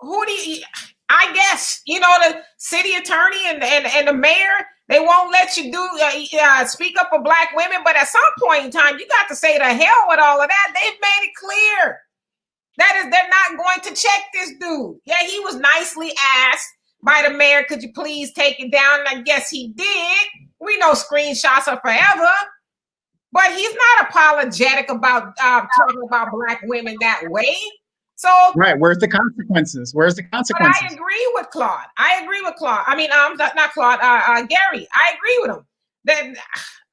who do you? I guess, the city attorney and the mayor, they won't let you speak up for Black women. But at some point in time, you got to say to hell with all of that. They've made it clear that they're not going to check this dude. Yeah, he was nicely asked by the mayor, could you please take it down? And I guess he did. We know screenshots are forever. But he's not apologetic about talking about Black women that way. So right, where's the consequences? Where's the consequences? But I agree with Claude. I mean, not Claude. Gary. I agree with him. That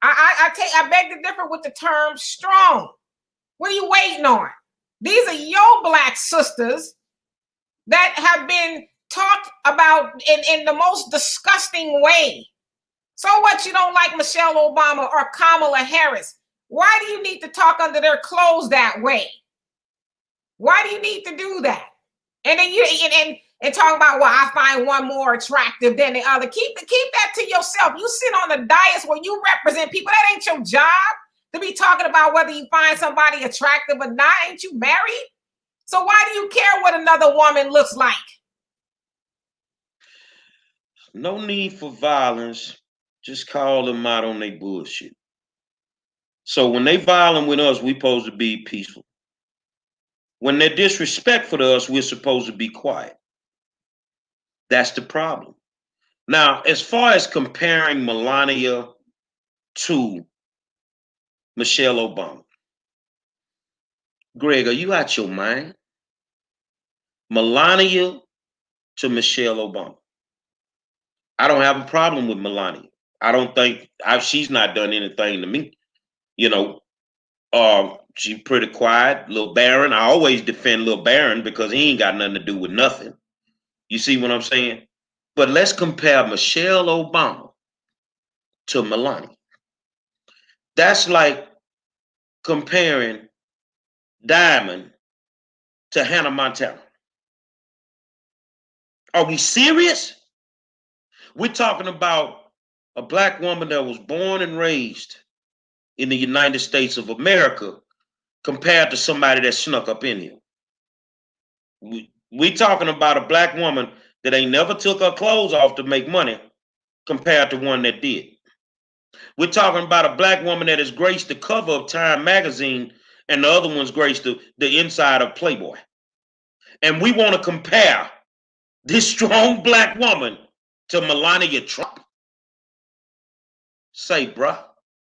I beg to differ with the term strong. What are you waiting on? These are your Black sisters that have been talked about in the most disgusting way. So what? You don't like Michelle Obama or Kamala Harris? Why do you need to talk under their clothes that way? Why do you need to do that? And then you and talk about, well, I find one more attractive than the other. Keep that to yourself. You sit on the dais where you represent people. That ain't your job to be talking about whether you find somebody attractive or not. Ain't you married? So why do you care what another woman looks like? No need for violence. Just call them out on their bullshit. So when they violent with us, we supposed to be peaceful. When they're disrespectful to us, we're supposed to be quiet. That's the problem. Now, as far as comparing Melania to Michelle Obama, Greg, are you out your mind? Melania to Michelle Obama. I don't have a problem with Melania. I don't think she's not done anything to me. She's pretty quiet. Lil Barron, I always defend Lil Barron because he ain't got nothing to do with nothing. You see what I'm saying? But let's compare Michelle Obama to Melania. That's like comparing Diamond to Hannah Montana. Are we serious? We're talking about a black woman that was born and raised in the United States of America compared to somebody that snuck up in here. We talking about a black woman that ain't never took her clothes off to make money compared to one that did. We're talking about a black woman that has graced the cover of Time magazine and the other one's graced the inside of Playboy. And we want to compare this strong black woman to Melania Trump. Say, bruh,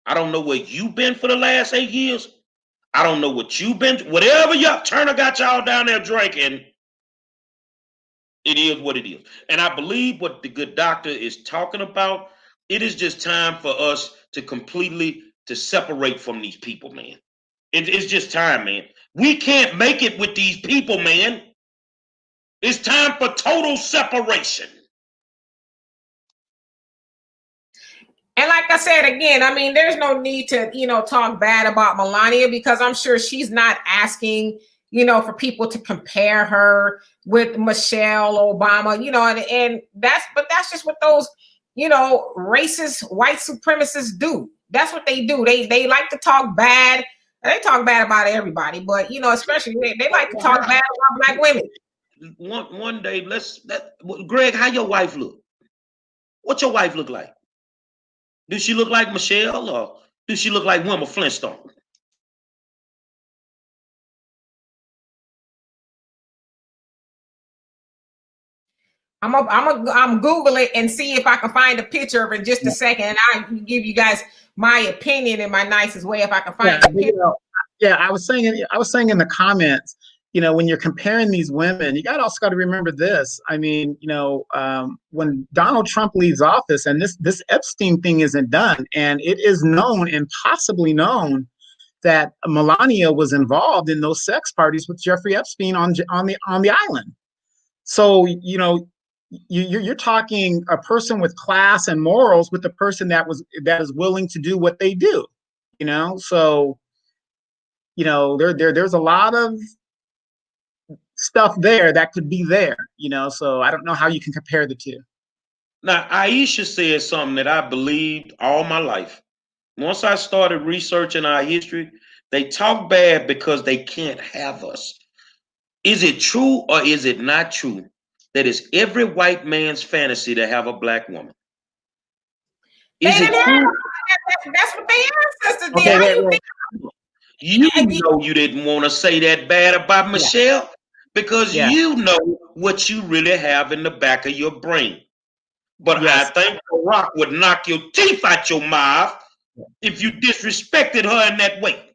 I don't know where you've been for the last 8 years. I don't know what you've been, whatever your Turner got y'all down there drinking, it is what it is. And I believe what the good doctor is talking about, it is just time for us to completely to separate from these people, man. It's just time, man. We can't make it with these people, man. It's time for total separation. And like I said, again, I mean, there's no need to, talk bad about Melania, because I'm sure she's not asking, for people to compare her with Michelle Obama, and that's just what those, racist white supremacists do. That's what they do. They like to talk bad. They talk bad about everybody, but especially they like to talk bad about black women. One day, Greg, how your wife look? What your wife look like? Does she look like Michelle, or does she look like Wilma Flintstone? I'm Google it and see if I can find a picture of it in just a second, and I'll give you guys my opinion in my nicest way if I can find a picture. I was saying in the comments, when you're comparing these women, you also got to remember this. I mean, when Donald Trump leaves office and this Epstein thing isn't done, and it is known and possibly known that Melania was involved in those sex parties with Jeffrey Epstein on the island. So, you're talking a person with class and morals with a person that is willing to do what they do, So, there's a lot of stuff there that could be there, So I don't know how you can compare the two. Now, Aisha said something that I believed all my life. Once I started researching our history, they talk bad because they can't have us. Is it true or is it not true that it's every white man's fantasy to have a black woman? Is it true? That's what they ancestors did. You know you didn't want to say that bad about Michelle because you know what you really have in the back of your brain. But I think Barack would knock your teeth out your mouth if you disrespected her in that way.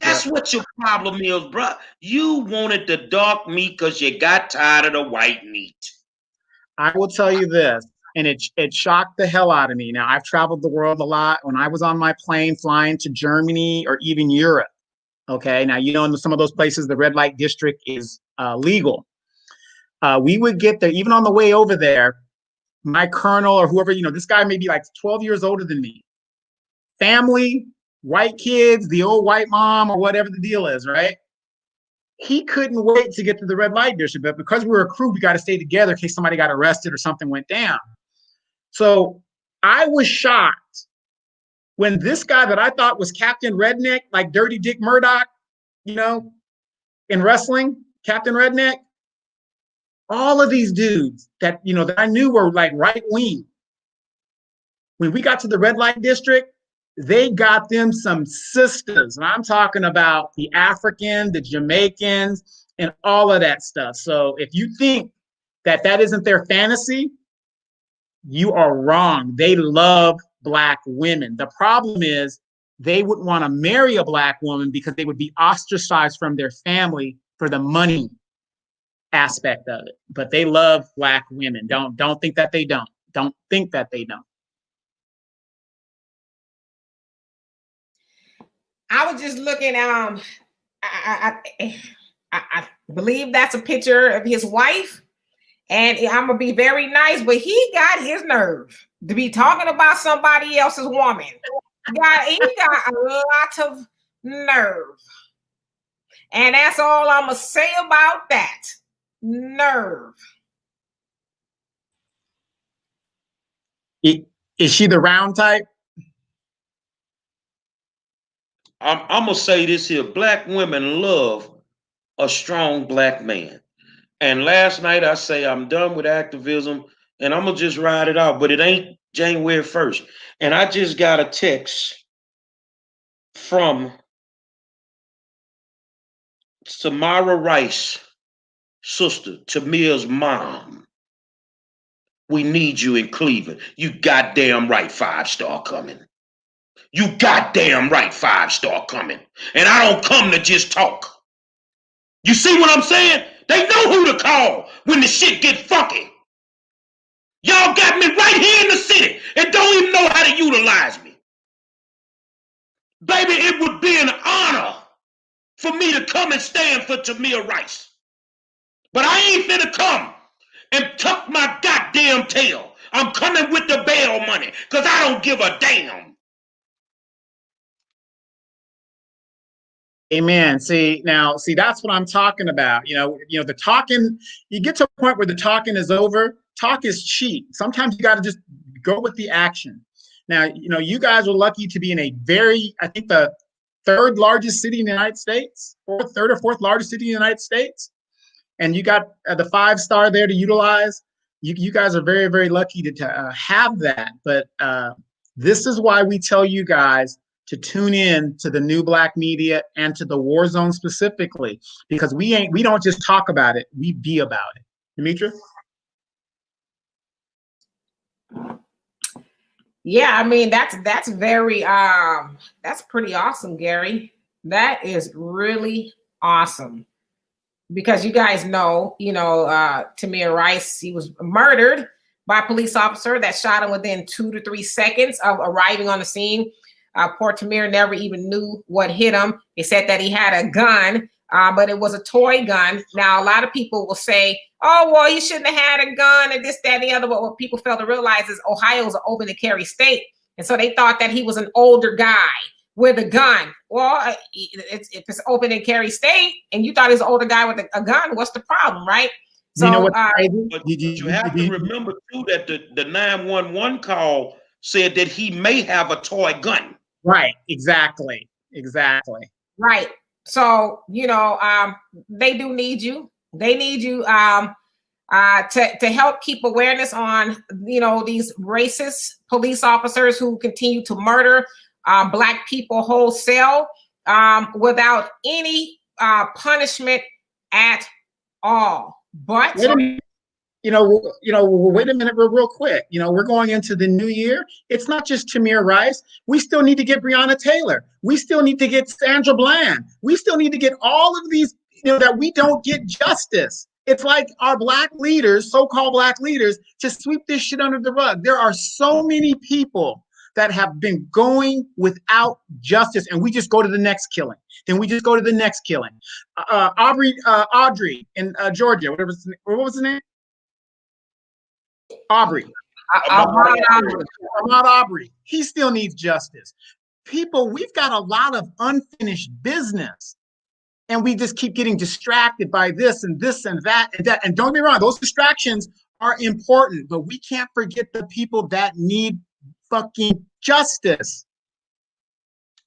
That's what your problem is, bro. You wanted the dark meat because you got tired of the white meat. I will tell you this, and it shocked the hell out of me. Now, I've traveled the world a lot. When I was on my plane flying to Germany or even Europe, okay, now, in some of those places, the red light district is legal. We would get there, even on the way over there, my colonel or whoever, this guy may be like 12 years older than me. Family, white kids, the old white mom or whatever the deal is, right? He couldn't wait to get to the red light district, but because we were a crew, we got to stay together in case somebody got arrested or something went down. So I was shocked when this guy that I thought was Captain Redneck, like Dirty Dick Murdoch, in wrestling, Captain Redneck, all of these dudes that, that I knew were like right wing. When we got to the red light district, they got them some sisters. And I'm talking about the African, the Jamaicans, and all of that stuff. So if you think that isn't their fantasy, you are wrong. They love black women. The problem is they wouldn't want to marry a black woman because they would be ostracized from their family for the money aspect of it. But they love black women. Don't think that they don't. Don't think that they don't. I was just looking. I believe that's a picture of his wife, and I'm gonna be very nice, but he got his nerve to be talking about somebody else's woman. he got a lot of nerve. And that's all I'm going to say about that. Nerve. Is she the round type? I'm gonna say this here: black women love a strong black man. And last night I say I'm done with activism, and I'm gonna just ride it out. But it ain't January 1st, and I just got a text from Samara Rice, sister, Tamir's mom. We need you in Cleveland. You goddamn right, 5-star coming. You goddamn right, 5-star coming. And I don't come to just talk. You see what I'm saying? They know who to call when the shit get funky. Y'all got me right here in the city and don't even know how to utilize me. Baby, it would be an honor for me to come and stand for Tamir Rice. But I ain't finna come and tuck my goddamn tail. I'm coming with the bail money because I don't give a damn. Amen. See, that's what I'm talking about. You know, the talking, you get to a point where the talking is over. Talk is cheap. Sometimes you got to just go with the action. Now, you guys are lucky to be in a I think the third largest city in the United States, or third or fourth largest city in the United States. And you got the 5-star there to utilize. You guys are very, very lucky to have that. But this is why we tell you guys to tune in to the New Black Media and to the War Zone specifically, because we don't just talk about it, we be about it. Demetra? Yeah, I mean that's very that's pretty awesome, Gary. That is really awesome. Because you guys know, Tamir Rice, he was murdered by a police officer that shot him within 2 to 3 seconds of arriving on the scene. Poor Tamir never even knew what hit him. They said that he had a gun, but it was a toy gun. Now, a lot of people will say, oh, well, you shouldn't have had a gun and this, that, and the other. But what people fail to realize is Ohio is an open and carry state. And so they thought that he was an older guy with a gun. Well, if it's open and carry state and you thought he was an older guy with a gun, what's the problem, right? So, but you have to remember, too, that the 911 call said that he may have a toy gun. Right, exactly. Right. So, they do need you. They need you to help keep awareness on, these racist police officers who continue to murder Black people wholesale without any punishment at all. But wait a minute, real quick. We're going into the new year. It's not just Tamir Rice. We still need to get Breonna Taylor. We still need to get Sandra Bland. We still need to get all of these, that we don't get justice. It's like our Black leaders, so-called Black leaders, just sweep this shit under the rug. There are so many people that have been going without justice, and we just go to the next killing. Then we just go to the next killing. Audrey in Georgia, what was his name? Aubrey. Ahmaud Aubrey. He still needs justice. People, we've got a lot of unfinished business, and we just keep getting distracted by this and that and that. And don't get me wrong, those distractions are important, but we can't forget the people that need fucking justice.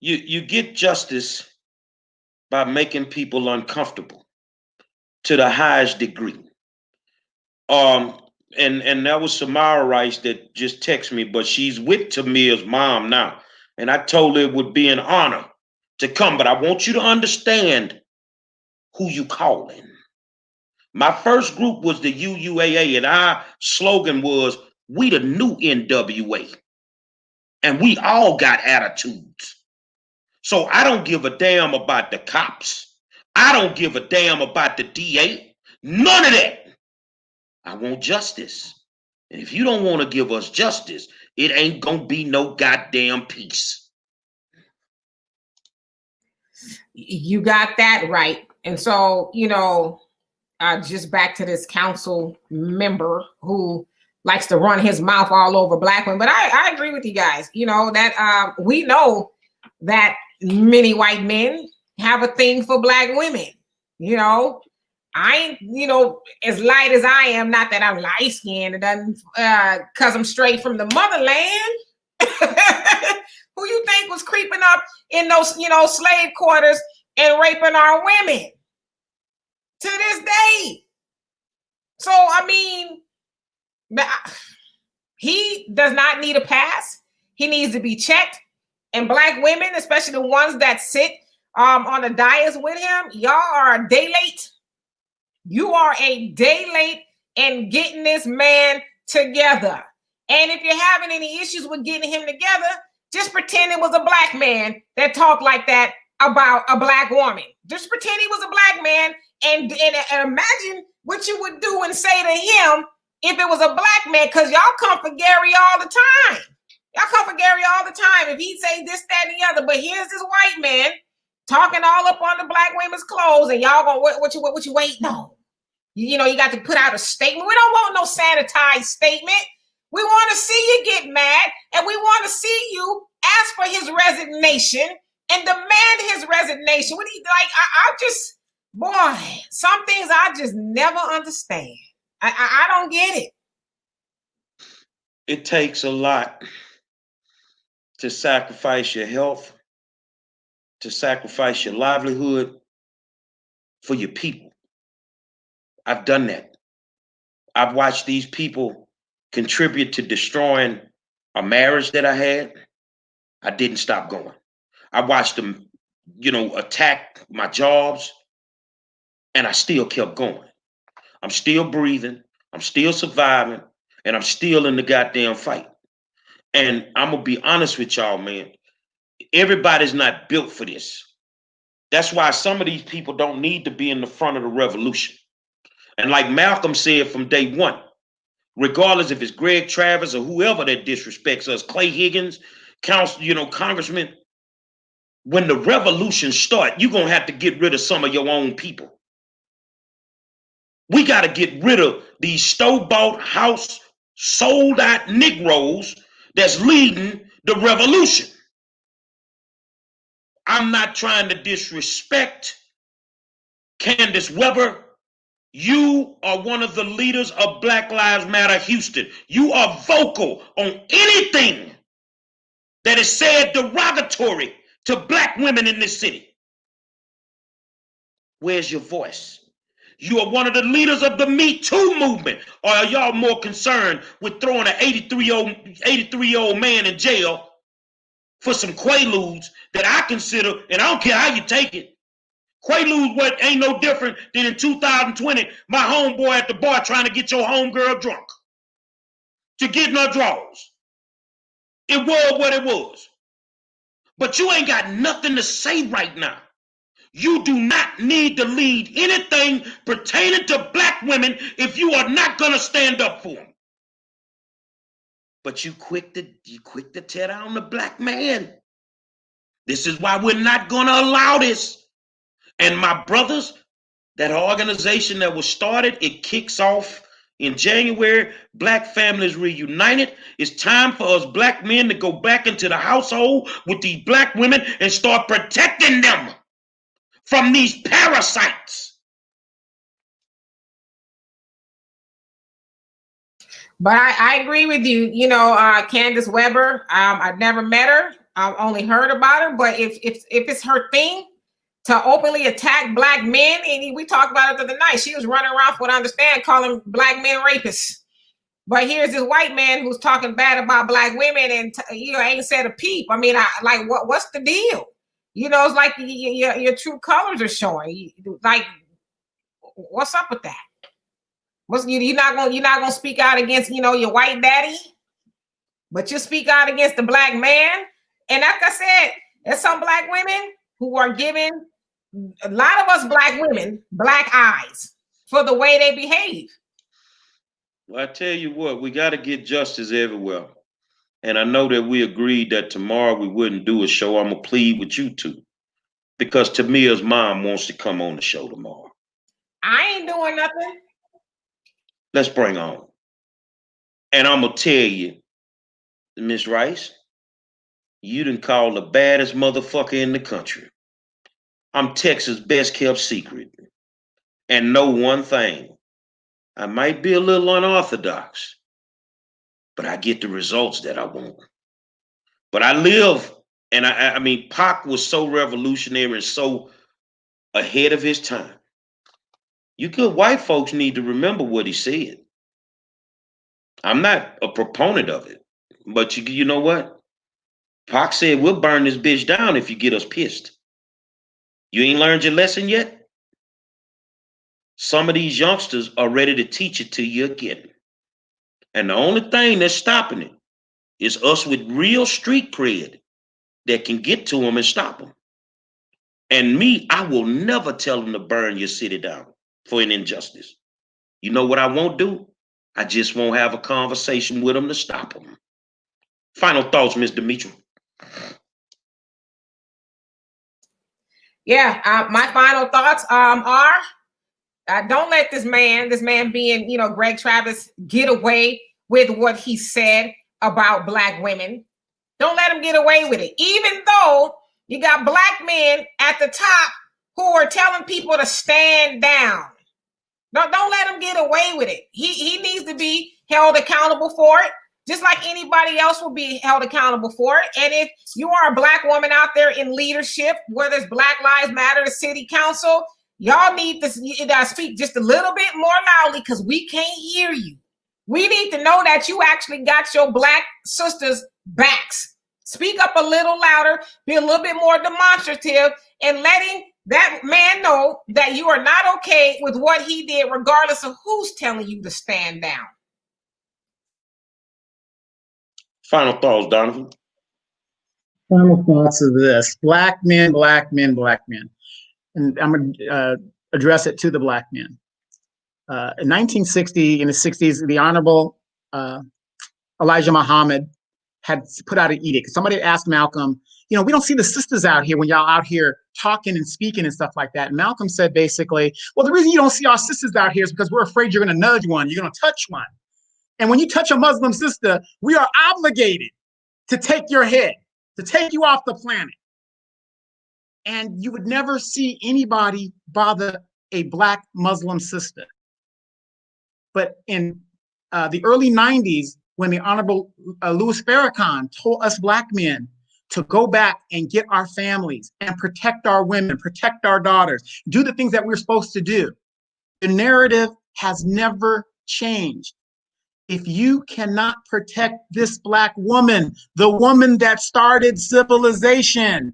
You get justice by making people uncomfortable to the highest degree. And that was Samara Rice that just texted me, but she's with Tamir's mom now. And I told her it would be an honor to come, but I want you to understand who you calling. My first group was the UUAA, and our slogan was, we the new NWA. And we all got attitudes. So I don't give a damn about the cops. I don't give a damn about the DA. None of that. I want justice. And if you don't want to give us justice, it ain't gonna be no goddamn peace. You got that right. And so, just back to this council member who likes to run his mouth all over black women. But I agree with you guys. You know, that we know that many white men have a thing for black women. You know, I ain't, you know, as light as I am, not that I'm light skinned, it doesn't cause I'm straight from the motherland. Who you think was creeping up in those, you know, slave quarters and raping our women to this day? So I mean, he does not need a pass. He needs to be checked. And black women, especially the ones that sit on the dais with him, y'all are a day late. You are a day late in getting this man together. And if you're having any issues with getting him together, just pretend it was a black man that talked like that about a black woman. Just pretend he was a black man and imagine what you would do and say to him if it was a black man, because y'all come for Gary all the time. Y'all come for Gary all the time. If he'd say this, that, and the other, but here's this white man talking all up on the black women's clothes, and y'all gonna what you waiting on? You know, you got to put out a statement. We don't want no sanitized statement. We want to see you get mad, and we want to see you ask for his resignation and demand his resignation. What do you like? I just, boy, some things I just never understand. I don't get it. It takes a lot to sacrifice your health, to sacrifice your livelihood for your people. I've done that. I've watched these people contribute to destroying a marriage that I had. I didn't stop going. I watched them, you know, attack my jobs, and I still kept going. I'm still breathing, I'm still surviving, and I'm still in the goddamn fight. And I'm gonna be honest with y'all, man. Everybody's not built for this. That's why some of these people don't need to be in the front of the revolution. And like Malcolm said from day one, regardless if it's Greg Travis or whoever that disrespects us, Clay Higgins, Congressman, when the revolution starts, you're gonna have to get rid of some of your own people. We got to get rid of these store-bought, house, sold-out Negroes that's leading the revolution. I'm not trying to disrespect Candace Weber. You are one of the leaders of Black Lives Matter Houston. You are vocal on anything that is said derogatory to black women in this city. Where's your voice? You are one of the leaders of the Me Too movement. Or are y'all more concerned with throwing an 83-year-old man in jail for some Quaaludes that I consider, and I don't care how you take it, Quaaludes ain't no different than in 2020, my homeboy at the bar trying to get your homegirl drunk to get in her drawers. It was what it was. But you ain't got nothing to say right now. You do not need to lead anything pertaining to black women if you are not going to stand up for them. But you quick to tear down the black man. This is why we're not going to allow this. And my brothers, that organization that was started, it kicks off in January. Black Families Reunited. It's time for us black men to go back into the household with these black women and start protecting them from these parasites. But I agree with you. You know, Candace Weber, I've never met her. I've only heard about her. But if it's her thing to openly attack black men, and we talked about it the other night, she was running around, from what I understand, calling black men rapists. But here's this white man who's talking bad about black women and ain't said a peep. I mean, what's the deal? You know, it's like your true colors are showing. Like, what's up with that? You're not gonna speak out against your white daddy, but you speak out against the black man. And like I said, there's some black women who are giving a lot of us black women black eyes for the way they behave. Well, I tell you what, we got to get justice everywhere. And I know that we agreed that tomorrow we wouldn't do a show. I'm going to plead with you two. Because Tamia's mom wants to come on the show tomorrow. I ain't doing nothing. Let's bring on. And I'm gonna tell you, Miss Rice, you done called the baddest motherfucker in the country. I'm Texas' best kept secret. And know one thing, I might be a little unorthodox, but I get the results that I want. But I live, and I mean, Pac was so revolutionary and so ahead of his time. You good white folks need to remember what he said. I'm not a proponent of it, but you know what? Pac said, we'll burn this bitch down if you get us pissed. You ain't learned your lesson yet? Some of these youngsters are ready to teach it to you again. And the only thing that's stopping it is us with real street cred that can get to them and stop them. And me, I will never tell them to burn your city down for an injustice. You know what I won't do? I just won't have a conversation with them to stop them. Final thoughts, Ms. Demetra. Yeah, my final thoughts are don't let this man being, Greg Travis, get away with what he said about Black women. Don't let him get away with it. Even though you got Black men at the top who are telling people to stand down. Don't let him get away with it. He needs to be held accountable for it, just like anybody else will be held accountable for it. And if you are a Black woman out there in leadership, whether it's Black Lives Matter, the city council, y'all need to speak just a little bit more loudly because we can't hear you. We need to know that you actually got your Black sisters' backs. Speak up a little louder, be a little bit more demonstrative, and letting that man know that you are not okay with what he did, regardless of who's telling you to stand down. Final thoughts, Donovan. Final thoughts of this: Black men, Black men, Black men. And I'm going to address it to the Black men. In 1960, in the 60s, the Honorable Elijah Muhammad had put out an edict. Somebody asked Malcolm, we don't see the sisters out here when y'all out here talking and speaking and stuff like that. And Malcolm said basically, well, the reason you don't see our sisters out here is because we're afraid you're going to nudge one, you're going to touch one. And when you touch a Muslim sister, we are obligated to take your head, to take you off the planet. And you would never see anybody bother a Black Muslim sister. But in the early 90s, when the Honorable Louis Farrakhan told us Black men to go back and get our families and protect our women, protect our daughters, do the things that we're supposed to do, the narrative has never changed. If you cannot protect this Black woman, the woman that started civilization,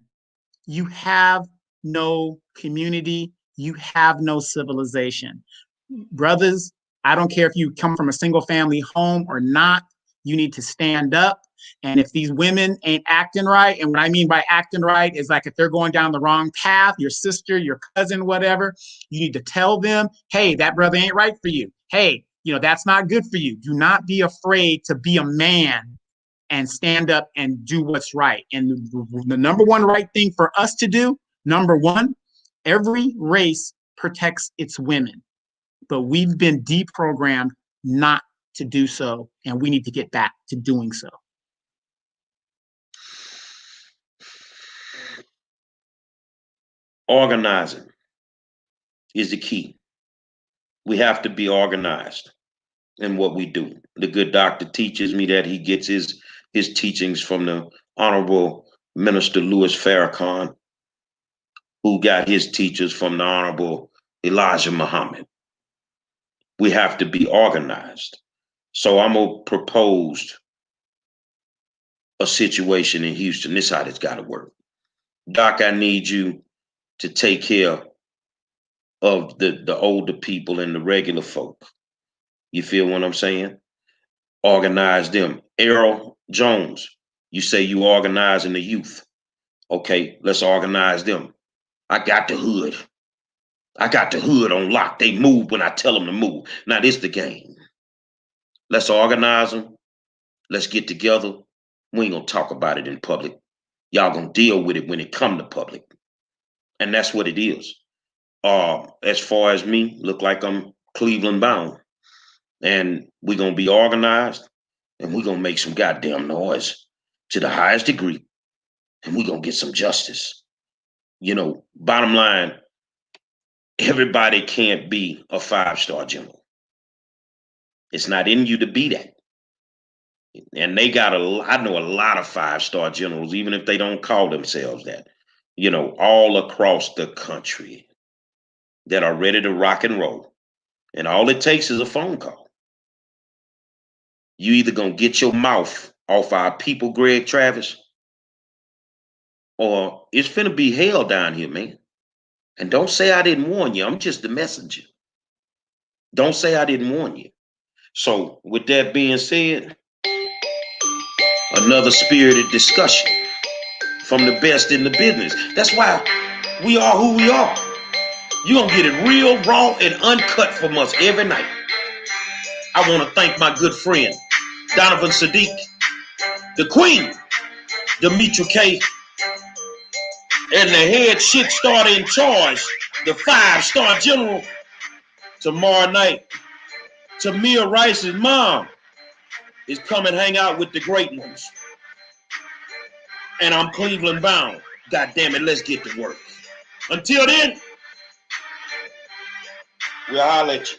you have no community, you have no civilization. Brothers, I don't care if you come from a single family home or not, you need to stand up. And if these women ain't acting right, and what I mean by acting right is like if they're going down the wrong path, your sister, your cousin, whatever, you need to tell them, hey, that brother ain't right for you. Hey, that's not good for you. Do not be afraid to be a man and stand up and do what's right. And the number one right thing for us to do, number one, every race protects its women. But we've been deprogrammed not to do so, and we need to get back to doing so. Organizing is the key. We have to be organized in what we do. The good doctor teaches me that he gets his teachings from the Honorable Minister Louis Farrakhan, who got his teachers from the Honorable Elijah Muhammad. We have to be organized. So I'm going to propose a situation in Houston. This is how it's got to work. Doc, I need you to take care of the older people and the regular folk. You feel what I'm saying? Organize them. Errol Jones, you say you organizing the youth. Okay, let's organize them. I got the hood. I got the hood on lock. They move when I tell them to move. Now this the game. Let's organize them. Let's get together. We ain't gonna talk about it in public. Y'all gonna deal with it when it come to public. And that's what it is. As far as me, look like I'm Cleveland bound. And we're gonna be organized. and we're going to make some goddamn noise to the highest degree, and we're going to get some justice. You know, bottom line, everybody can't be a 5-star general. It's not in you to be that. And they got I know a lot of 5-star generals, even if they don't call themselves that, you know, all across the country that are ready to rock and roll. And all it takes is a phone call. You either gonna get your mouth off our people, Greg Travis, or it's finna be hell down here, man. And don't say I didn't warn you. I'm just the messenger. Don't say I didn't warn you. So with that being said, another spirited discussion from the best in the business. That's why we are who we are. You're going to get it real, raw, and uncut from us every night. I want to thank my good friend, Donovan Sadiq, the Queen, Demetra K, and the head shit starter in charge, the 5-star general. Tomorrow night, Tamir Rice's mom is coming hang out with the great ones. And I'm Cleveland bound. God damn it, let's get to work. Until then, we'll holler at you.